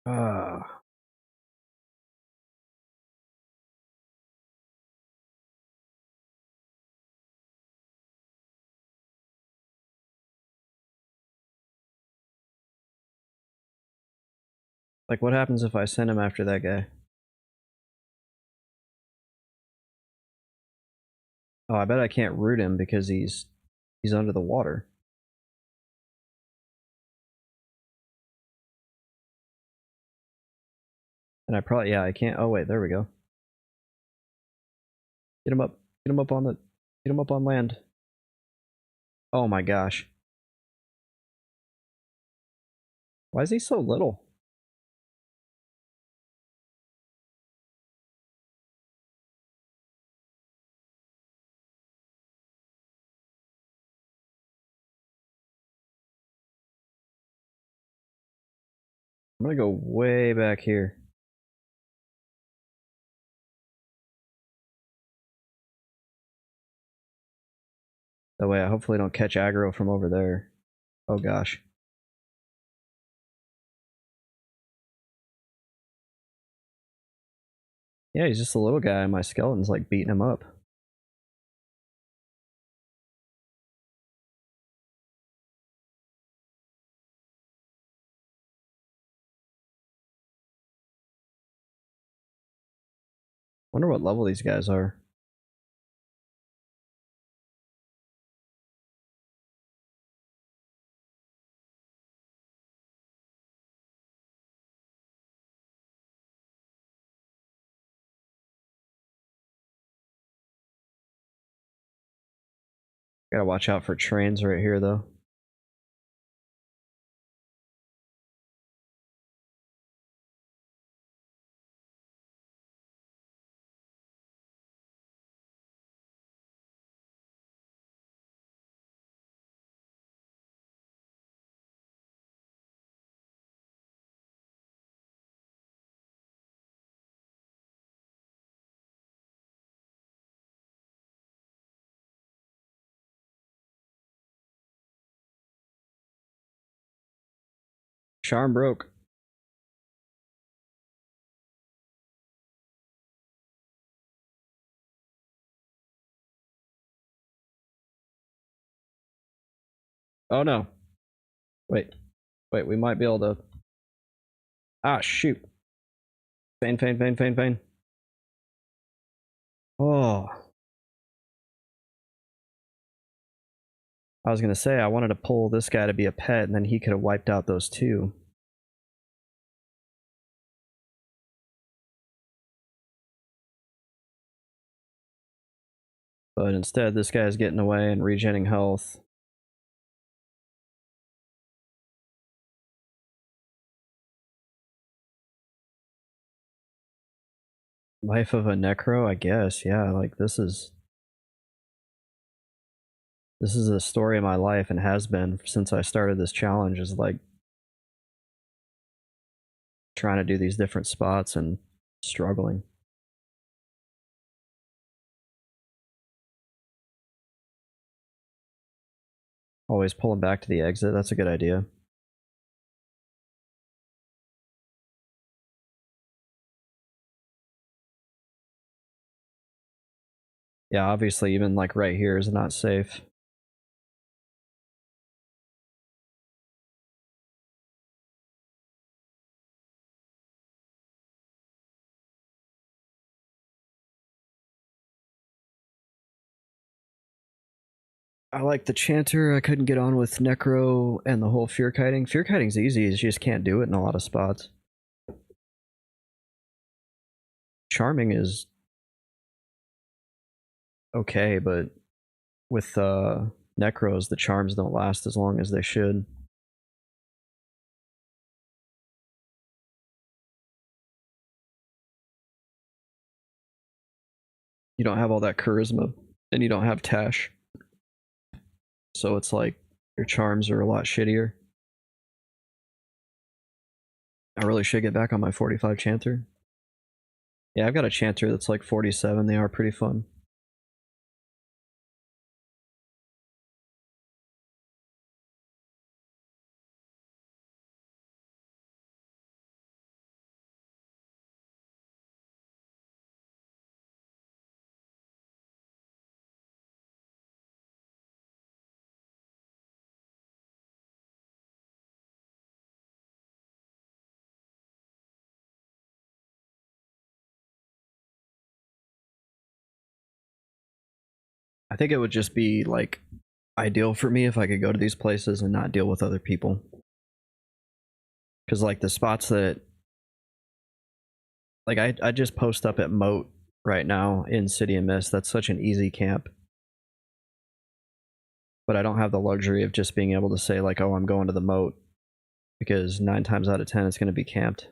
Ah. Like, what happens if I send him after that guy? Oh, I bet I can't root him because he's under the water. And I probably, yeah, I can't. Oh wait, there we go. Get him up. Get him up on the, get him up on land. Oh my gosh. Why is he so little? I'm gonna go way back here. That way I hopefully don't catch aggro from over there. Oh gosh. Yeah, he's just a little guy and my skeleton's like beating him up. Wonder what level these guys are. Gotta watch out for trains right here though. Charm broke. Oh no. Wait. Wait, we might be able to... Ah, shoot. Feign, feign, feign, feign, feign. Oh. I was gonna say, I wanted to pull this guy to be a pet, and then he could have wiped out those two. But instead, this guy's getting away and regenerating health. Life of a Necro, I guess. Yeah, like this is a story of my life and has been since I started this challenge, is like trying to do these different spots and struggling. Always pulling back to the exit. That's a good idea. Yeah, obviously even like right here is not safe. I like the Chanter. I couldn't get on with Necro and the whole Fear Kiting. Fear Kiting's easy, you just can't do it in a lot of spots. Charming is okay, but with Necros, the charms don't last as long as they should. You don't have all that charisma, and you don't have Tash. So it's like your charms are a lot shittier. I really should get back on my 45 Chanter. Yeah, I've got a Chanter that's like 47. They are pretty fun. I think it would just be like ideal for me if I could go to these places and not deal with other people. Because like the spots that like I just post up at Moat right now in City of Mist. That's such an easy camp. But I don't have the luxury of just being able to say like, oh, I'm going to the Moat, because 9 times out of 10 it's going to be camped.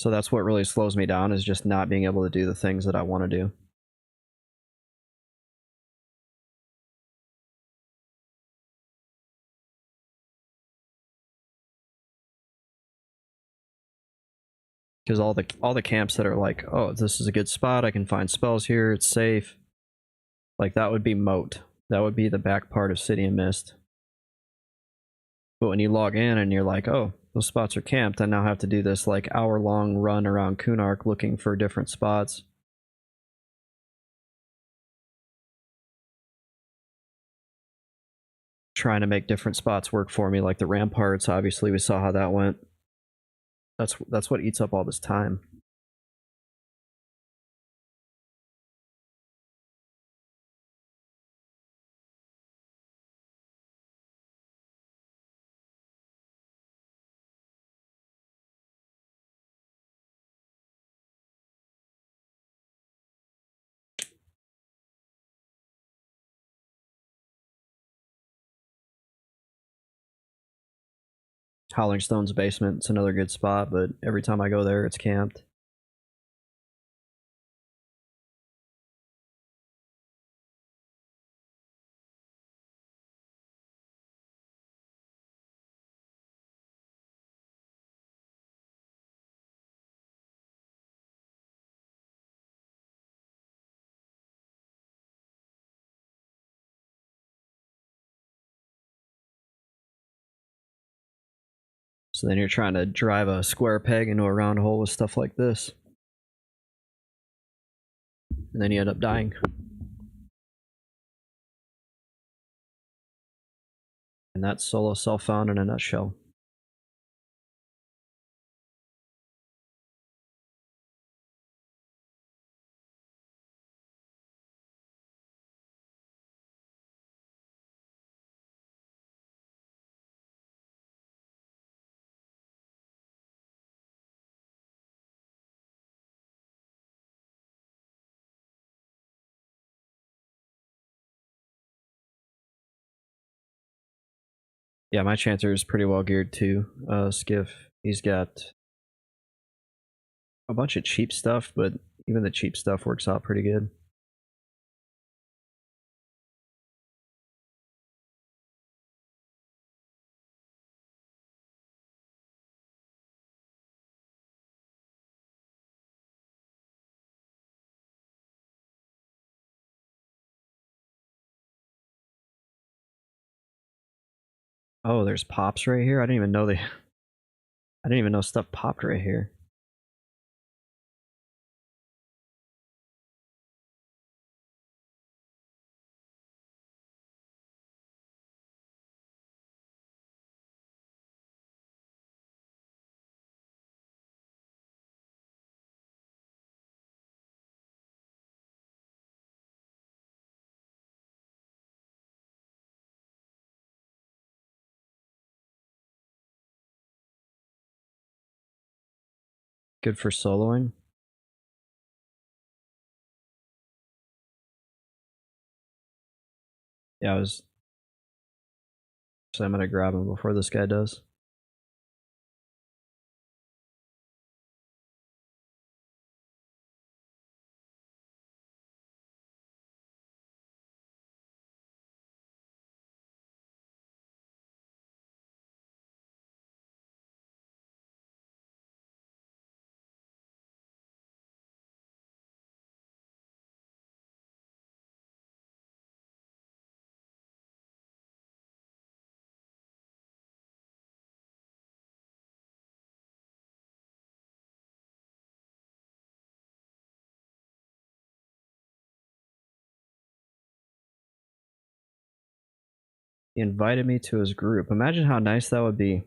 So that's what really slows me down, is just not being able to do the things that I want to do. Because all the camps that are like, oh, this is a good spot, I can find spells here, it's safe, like that would be Moat. That would be the back part of City of Mist. But when you log in and you're like, oh, those spots are camped, I now have to do this like hour-long run around Kunark looking for different spots. Trying to make different spots work for me, like the ramparts. Obviously, we saw how that went. That's what eats up all this time. Howling Stone's basement, it's another good spot, but every time I go there, it's camped. So then you're trying to drive a square peg into a round hole with stuff like this. And then you end up dying. And that's solo self-found in a nutshell. Yeah, my chancer is pretty well geared too. Skiff, he's got a bunch of cheap stuff, but even the cheap stuff works out pretty good. Oh, there's pops right here. I didn't even know they. I didn't even know stuff popped right here. Good for soloing. Yeah, I was. So I'm gonna grab him before this guy does. He invited me to his group. Imagine how nice that would be.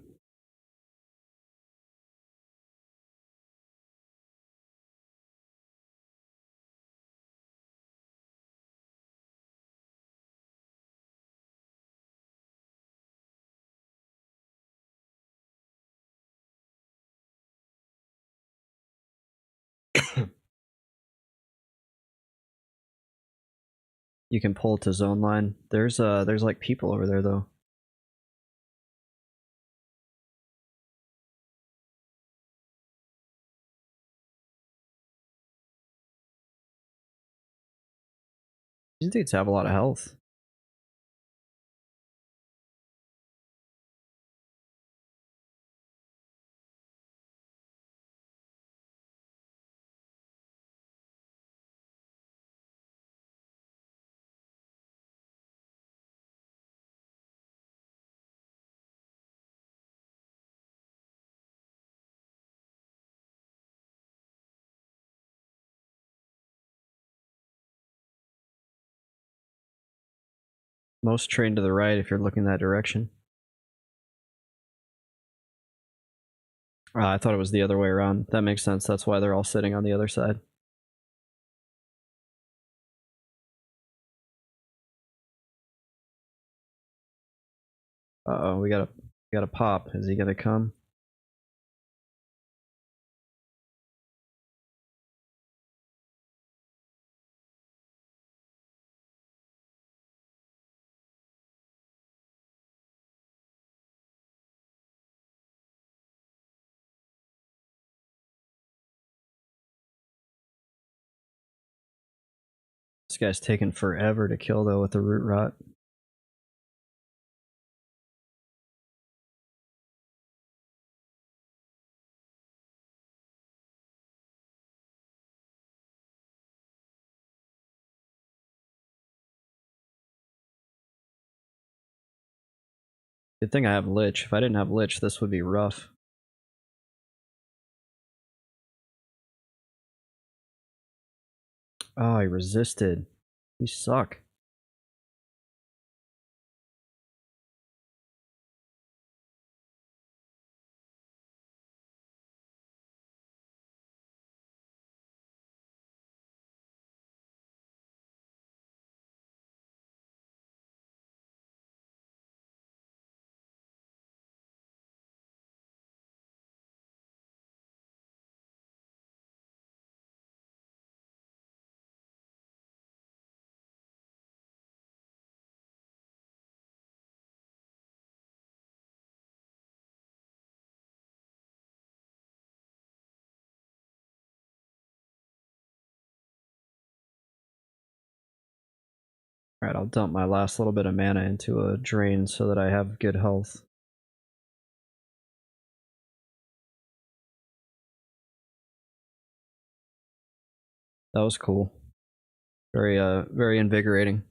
You can pull to zone line. There's like people over there though. These dudes have a lot of health. Most trained to the right if you're looking that direction. I thought it was the other way around. That makes sense. That's why they're all sitting on the other side. Uh oh, we got a pop. Is he gonna come? This guy's taking forever to kill though with the root rot. Good thing I have Lich. If I didn't have Lich, this would be rough. Oh, he resisted. You suck. Alright, I'll dump my last little bit of mana into a drain so that I have good health. That was cool. Very invigorating.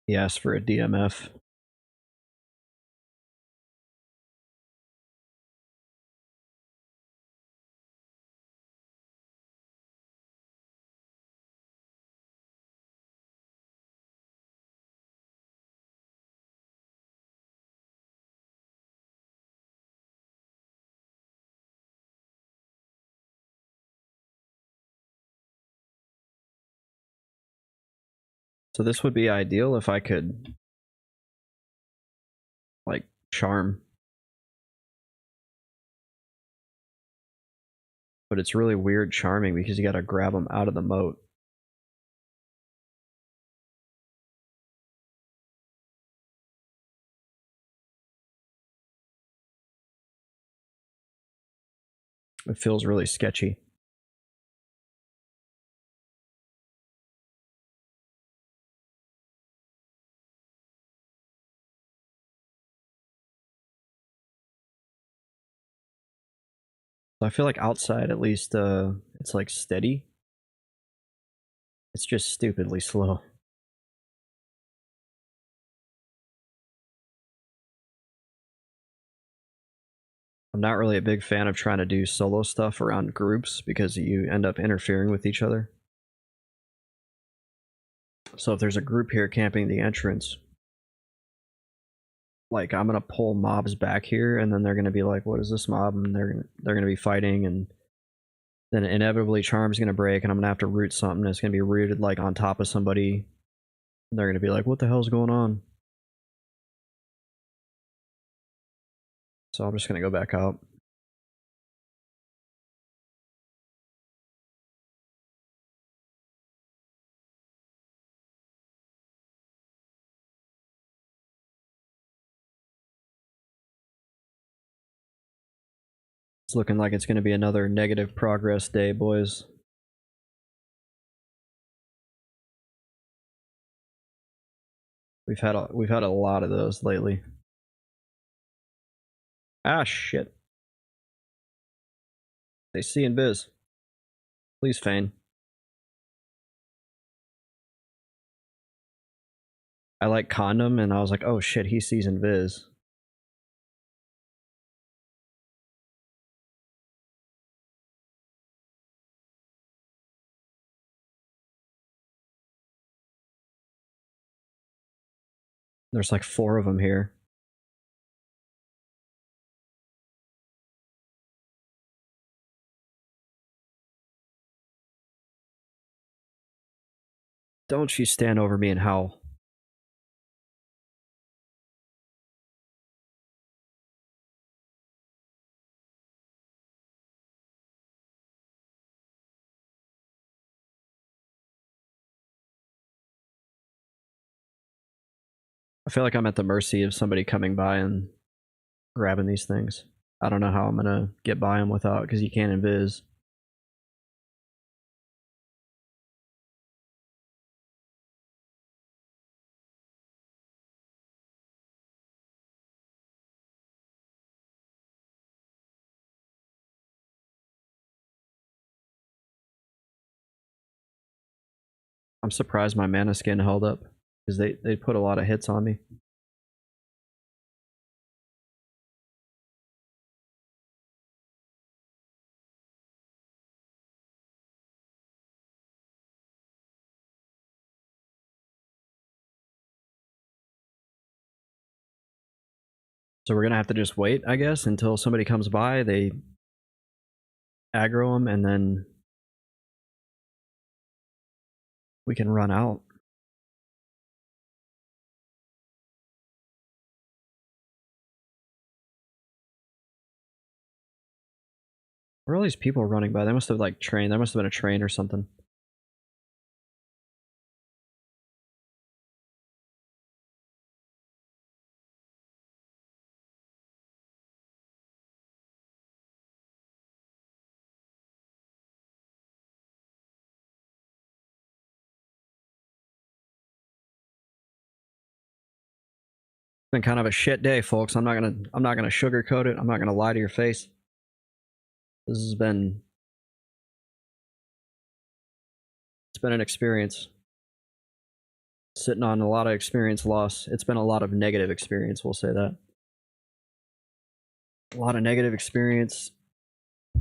He asked for a DMF. So this would be ideal if I could, like, charm. But it's really weird charming because you gotta grab them out of the moat. It feels really sketchy. So I feel like outside, at least, it's like steady. It's just stupidly slow. I'm not really a big fan of trying to do solo stuff around groups because you end up interfering with each other. So if there's a group here camping the entrance, like I'm gonna pull mobs back here, and then they're gonna be like, "What is this mob?" And they're gonna be fighting, and then inevitably Charm's gonna break, and I'm gonna have to root something. It's gonna be rooted like on top of somebody, and they're gonna be like, "What the hell's going on?" So I'm just gonna go back out. It's looking like it's gonna be another negative progress day, boys. We've had a lot of those lately. Ah, shit. They see in biz. Please feign. I like condom, and I was like, oh shit, he sees in viz. There's like 4 of them here. Don't you stand over me and howl. I feel like I'm at the mercy of somebody coming by and grabbing these things. I don't know how I'm gonna get by them without, because you can't invis. I'm surprised my mana skin held up because they put a lot of hits on me. So we're gonna have to just wait, I guess, until somebody comes by, they aggro them, and then we can run out. Where are all these people running by? They must have like trained. There must have been a train or something. It's been kind of a shit day, folks. I'm not gonna sugarcoat it. I'm not gonna lie to your face. This has been It's been an experience. Sitting on a lot of experience loss. It's been a lot of negative experience, we'll say that. A lot of negative experience. A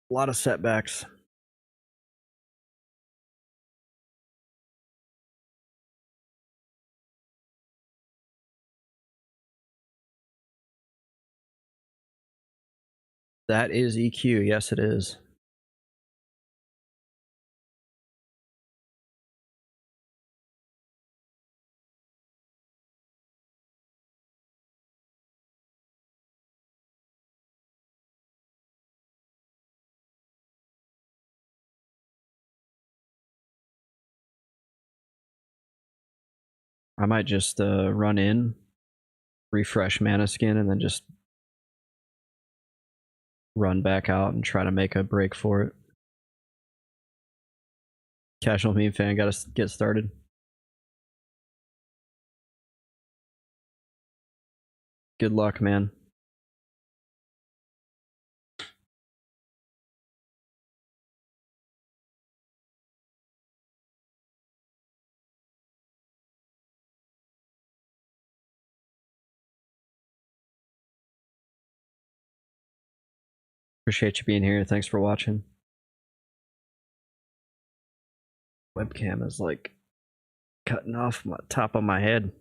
lot of setbacks. That is EQ. Yes, it is. I might just run in, refresh mana skin, and then just run back out and try to make a break for it. Casual meme fan, gotta get started. Good luck, man. Appreciate you being here. Thanks for watching. Webcam is like cutting off my top of my head.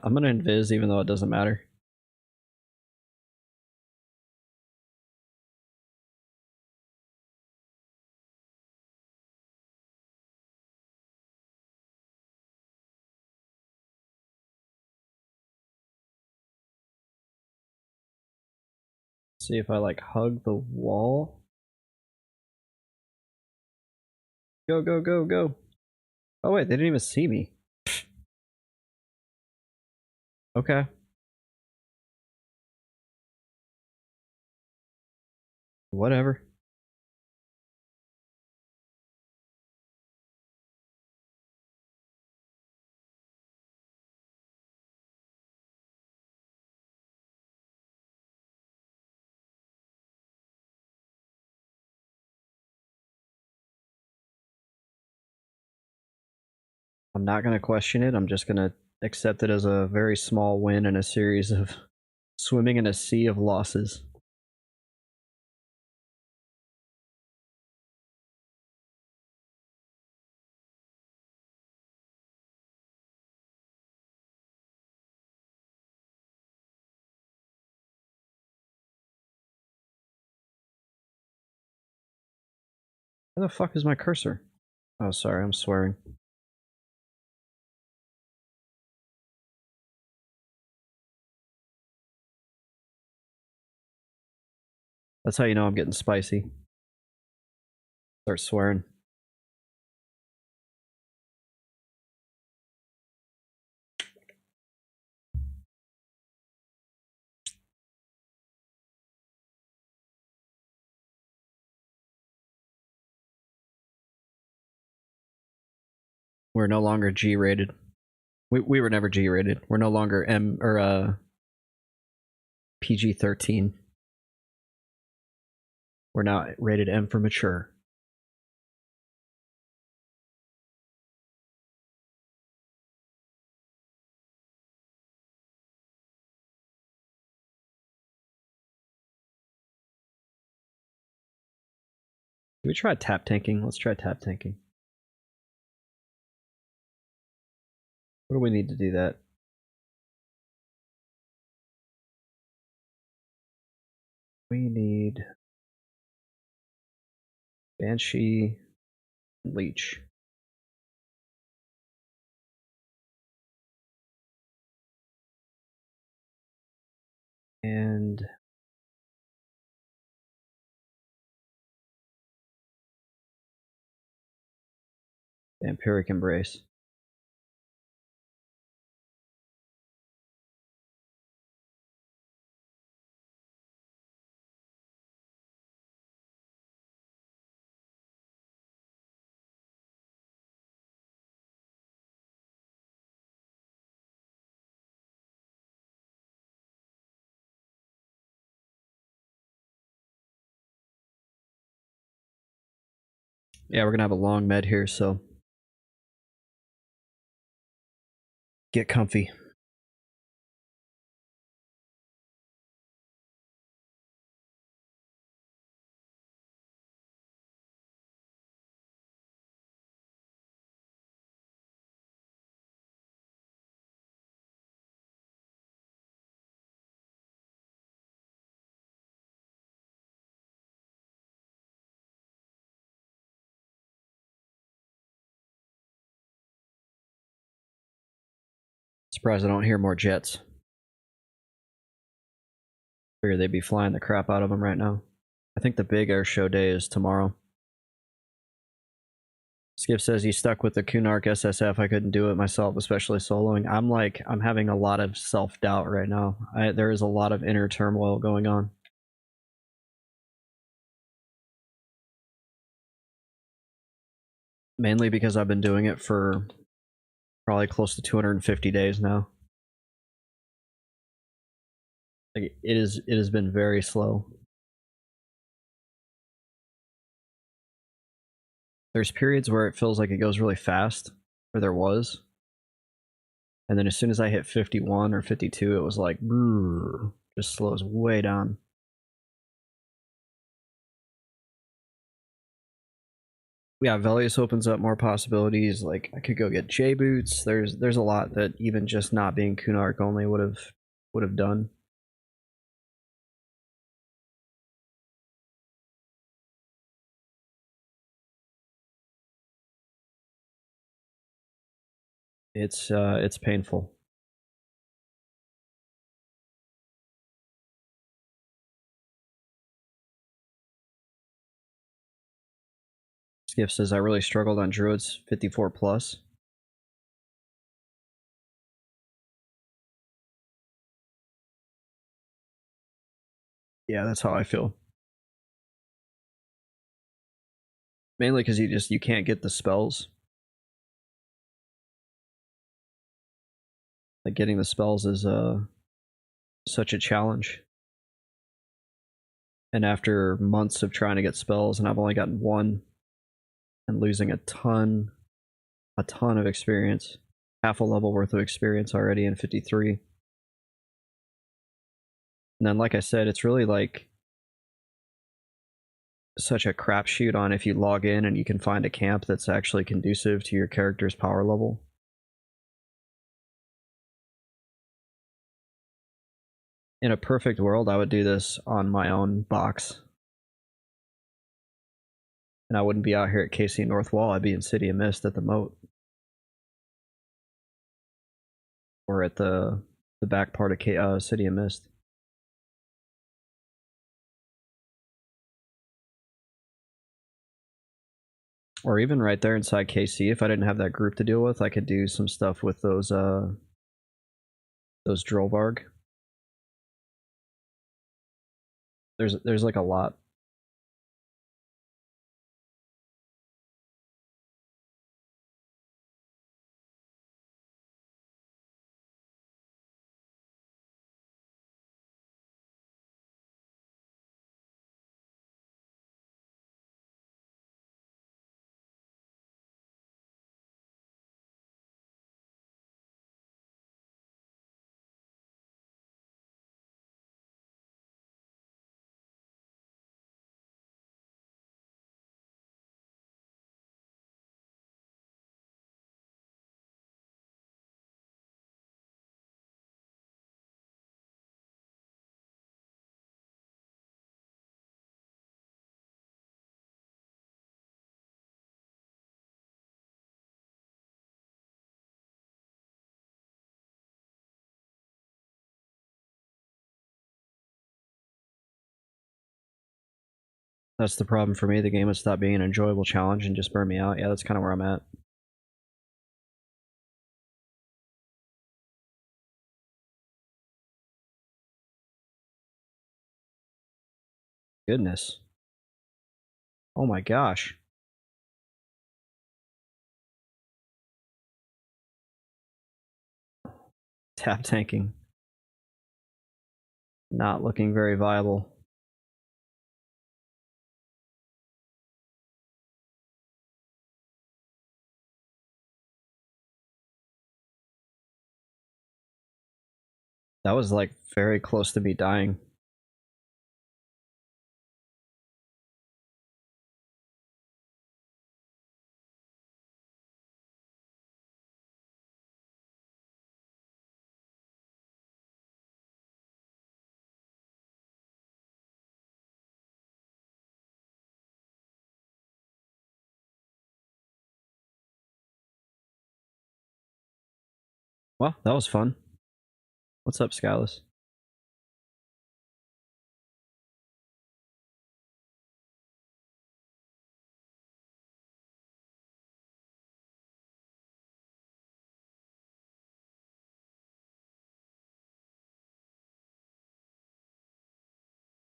I'm gonna invis even though it doesn't matter. See if I like hug the wall. Go, go, go, go. Oh wait, they didn't even see me. Okay. Whatever. I'm not gonna question it. I'm just gonna accept it as a very small win in a series of swimming in a sea of losses. Where the fuck is my cursor? Oh, sorry, I'm swearing. That's how you know I'm getting spicy. Start swearing. We're no longer G rated. We were never G rated. We're no longer M or PG-13. We're now rated M for mature. Can we try tap tanking? Let's try tap tanking. What do we need to do that? We need Banshee, Leech. And Vampiric Embrace. Yeah, we're gonna have a long med here, so get comfy. Surprised I don't hear more jets. Figure they'd be flying the crap out of them right now. I think the big air show day is tomorrow. Skip says you stuck with the Kunark SSF. I couldn't do it myself, especially soloing. I'm having a lot of self-doubt right now. There is a lot of inner turmoil going on. Mainly because I've been doing it for probably close to 250 days now. Like it has been very slow. There's periods where it feels like it goes really fast, or there was. And then as soon as I hit 51 or 52, it was like, just slows way down. Yeah, Velius opens up more possibilities. Like I could go get J boots. There's a lot that even just not being Kunark only would have done. It's painful. Skiff says I really struggled on Druids 54 plus. Yeah, that's how I feel. Mainly because you can't get the spells. Like getting the spells is such a challenge. And after months of trying to get spells, and I've only gotten one, and losing a ton of experience, half a level worth of experience already in 53. And then, like I said, it's really like such a crapshoot on if you log in and you can find a camp that's actually conducive to your character's power level. In a perfect world, I would do this on my own box. And I wouldn't be out here at KC North Wall, I'd be in City of Mist at the moat. Or at the back part of City of Mist. Or even right there inside KC, if I didn't have that group to deal with, I could do some stuff with those Drolvarg. There's like a lot. That's the problem for me. The game has stopped being an enjoyable challenge and just burned me out. Yeah, that's kind of where I'm at. Goodness. Oh my gosh. Tap tanking. Not looking very viable. That was like very close to me dying. Well, that was fun. What's up, Skyless?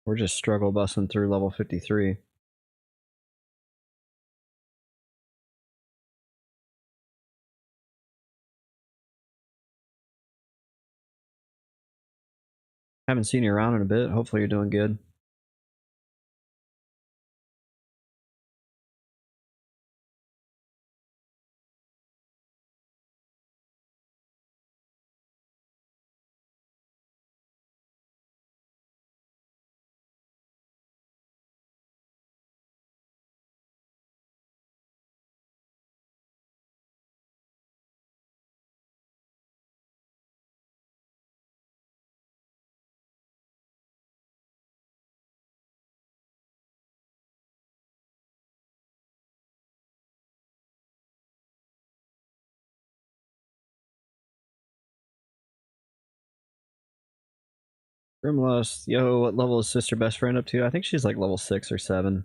We're just struggle busting through level 53. Haven't seen you around in a bit. Hopefully you're doing good. Grimlust, yo, what level is Sister Best Friend up to? I think she's like level 6 or 7.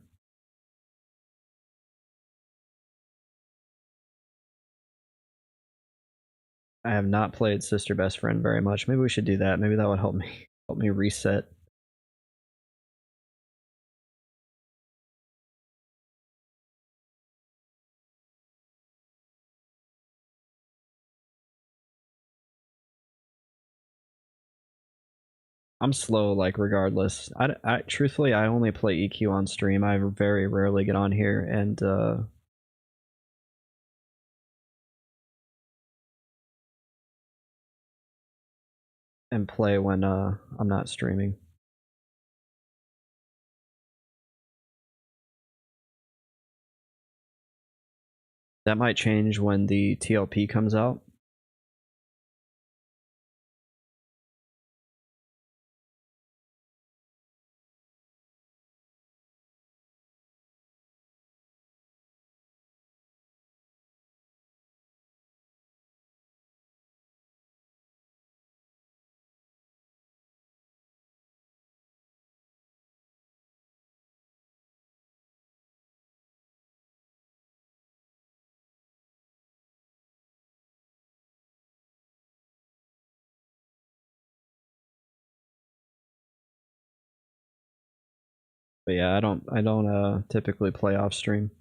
I have not played Sister Best Friend very much. Maybe we should do that. Maybe that would help me reset. I'm slow, like regardless. I truthfully, I only play EQ on stream. I very rarely get on here and play when I'm not streaming. That might change when the TLP comes out. But yeah, I don't typically play off stream.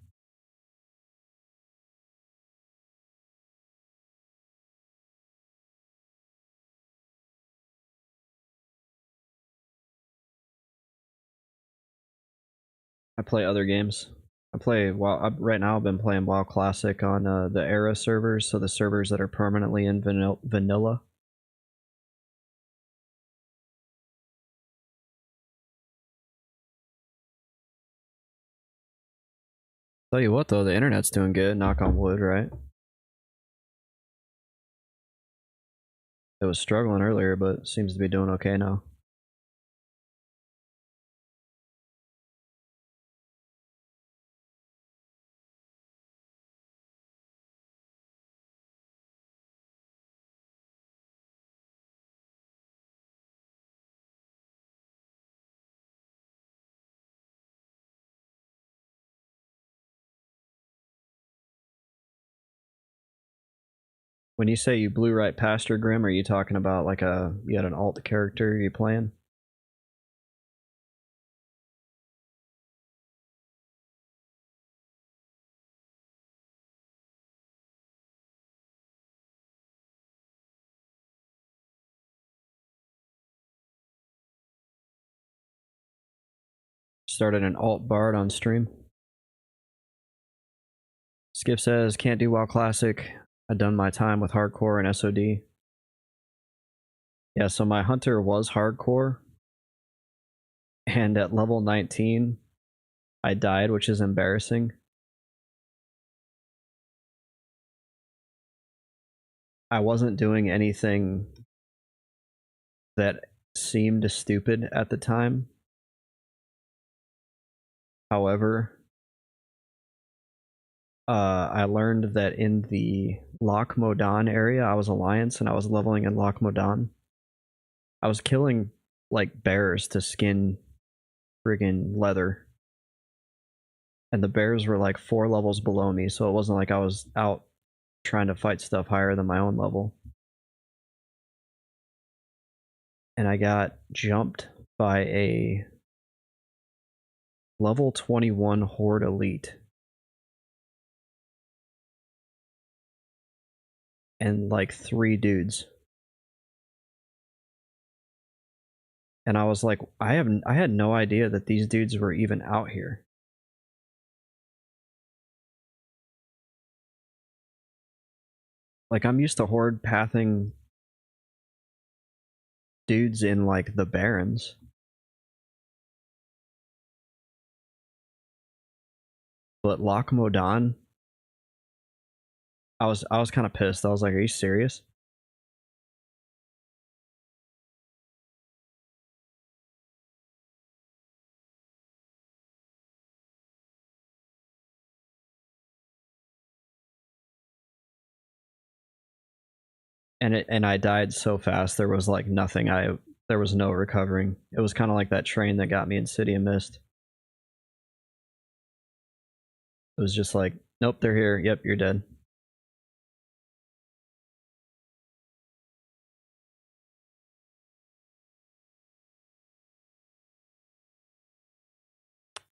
I play other games. I play right now. I've been playing WoW Classic on the Era servers, so the servers that are permanently in vanilla. Tell you what though, the internet's doing good. Knock on wood, right? It was struggling earlier, but seems to be doing okay now. When you say you blew right past your Grim, are you talking about like you had an alt character you playing? Started an alt bard on stream. Skip says, can't do WoW Classic. I've done my time with hardcore and SOD. Yeah, so my hunter was hardcore. And at level 19, I died, which is embarrassing. I wasn't doing anything that seemed stupid at the time. However, I learned that in the Loch Modan area, I was Alliance and I was leveling in Loch Modan. I was killing like bears to skin friggin' leather. And the bears were like 4 levels below me, so it wasn't like I was out trying to fight stuff higher than my own level. And I got jumped by a level 21 Horde Elite. And like 3 dudes. And I was like, I had no idea that these dudes were even out here. Like, I'm used to horde pathing dudes in like the Barrens. But Loch Modan, I was kind of pissed. I was like, are you serious? And I died so fast. There was like nothing. There was no recovering. It was kind of like that train that got me in City of Mist. It was just like, nope, they're here. Yep, you're dead.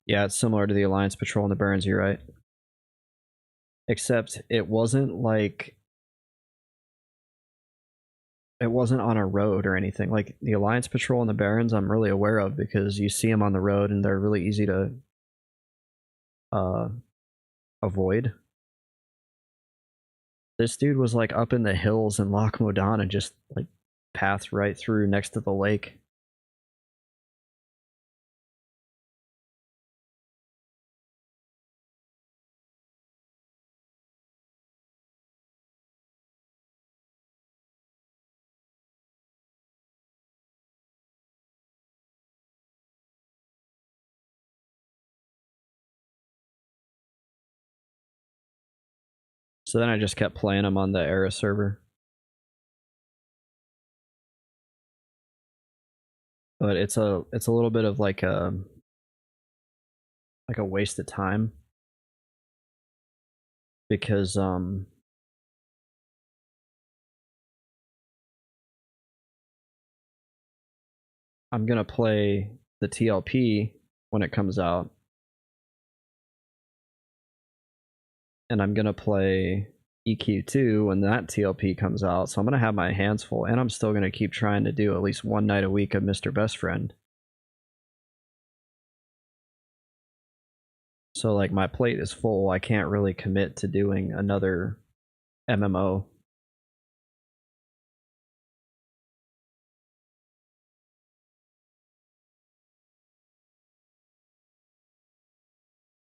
Yeah, it's similar to the Alliance Patrol in the Barrens, you're right. Except it wasn't like, it wasn't on a road or anything. Like the Alliance Patrol and the Barrens, I'm really aware of because you see them on the road and they're really easy to avoid. This dude was like up in the hills in Loch Modan and just like pathed right through next to the lake. So then I just kept playing him on the Era server. But it's a little bit of like a waste of time because I'm gonna play the TLP when it comes out, and I'm gonna play EQ2 when that TLP comes out. So I'm gonna have my hands full, and I'm still gonna keep trying to do at least one night a week of Mr. Best Friend. So like my plate is full. I can't really commit to doing another MMO.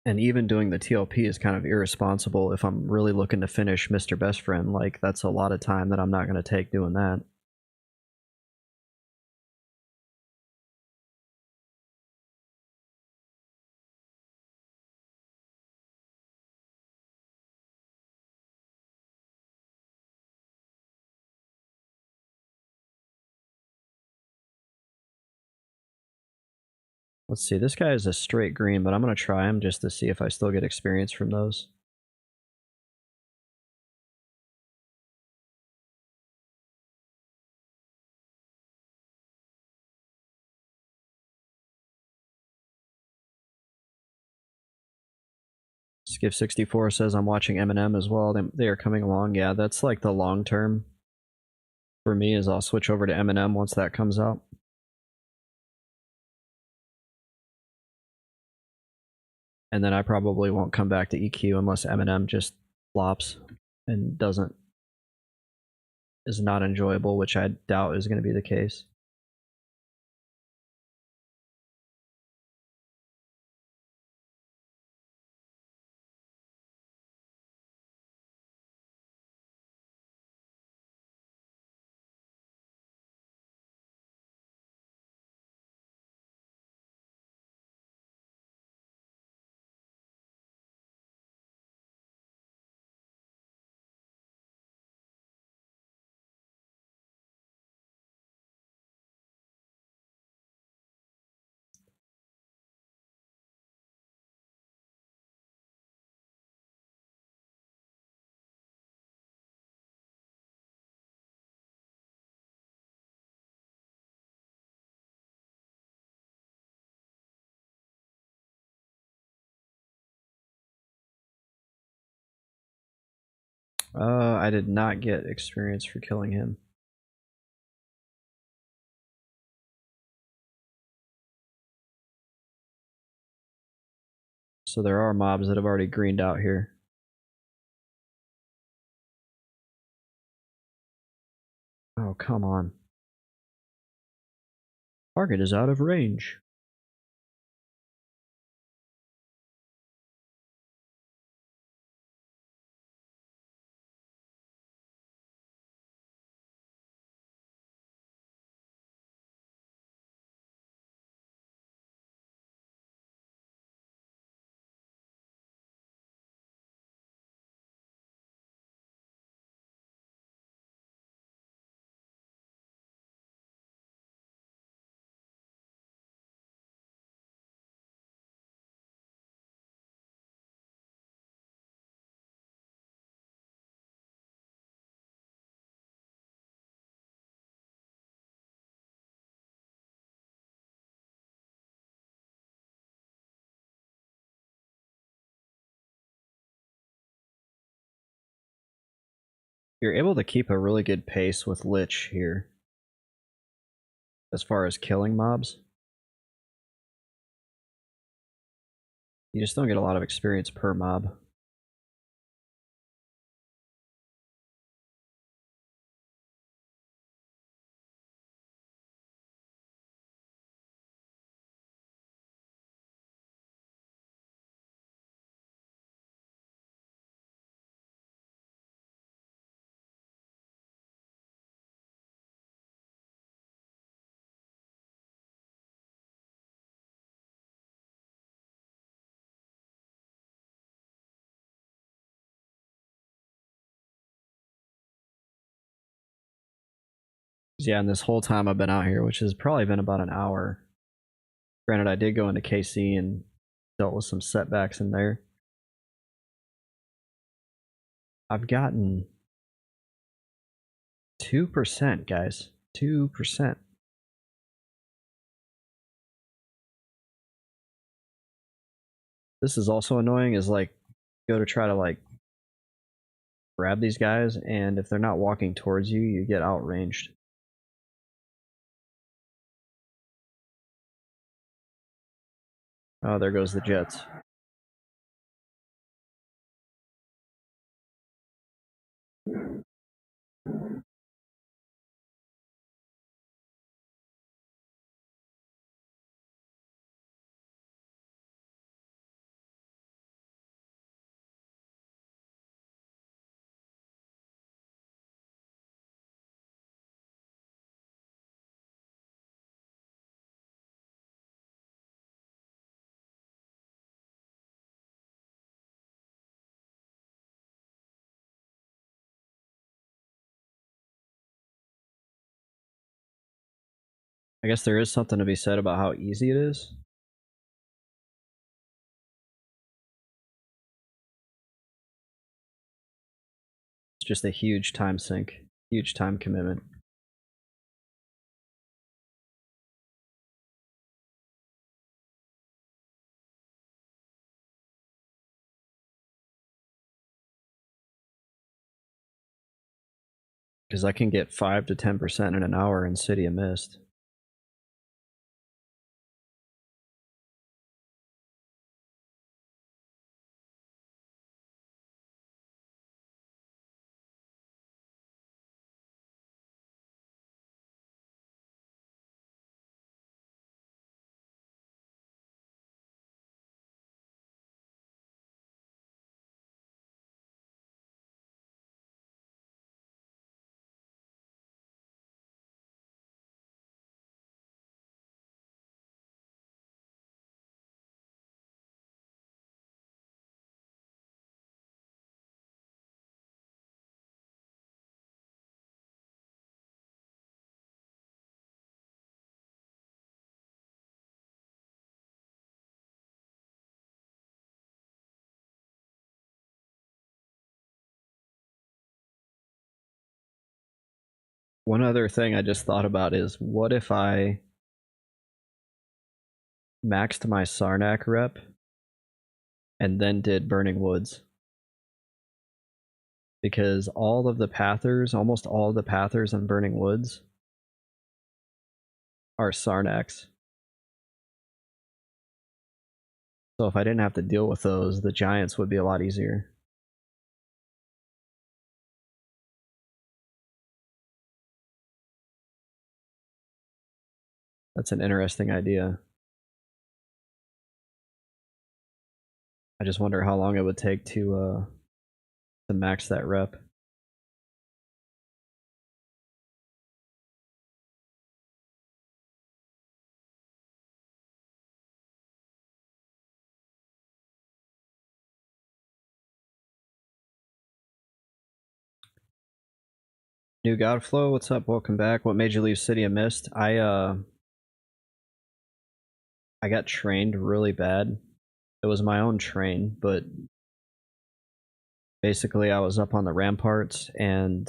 And even doing the TLP is kind of irresponsible if I'm really looking to finish Mr. Best Friend. Like, that's a lot of time that I'm not going to take doing that. Let's see, this guy is a straight green, but I'm going to try him just to see if I still get experience from those. Skiff64 says I'm watching Eminem as well. They are coming along. Yeah, that's like the long term for me is I'll switch over to Eminem once that comes out. And then I probably won't come back to EQ unless Eminem just flops and is not enjoyable, which I doubt is going to be the case. I did not get experience for killing him. So there are mobs that have already greened out here. Oh, come on. Target is out of range. You're able to keep a really good pace with Lich here. As far as killing mobs. You just don't get a lot of experience per mob. Yeah, and this whole time I've been out here, which has probably been about an hour. Granted, I did go into KC and dealt with some setbacks in there. I've gotten 2%, guys. 2%. This is also annoying, is like, go to try to like grab these guys, and if they're not walking towards you, you get outranged. Oh, there goes the jets. I guess there is something to be said about how easy it is. It's just a huge time sink, huge time commitment. Because I can get 5 to 10% in an hour in City of Mist. One other thing I just thought about is, what if I maxed my Sarnak rep and then did Burning Woods? Because all of the pathers, almost all of the pathers in Burning Woods are Sarnaks. So if I didn't have to deal with those, the Giants would be a lot easier. That's an interesting idea. I just wonder how long it would take to max that rep. New Godflow, what's up? Welcome back. What made you leave City of Mist? I got trained really bad. It was my own train, but basically I was up on the ramparts and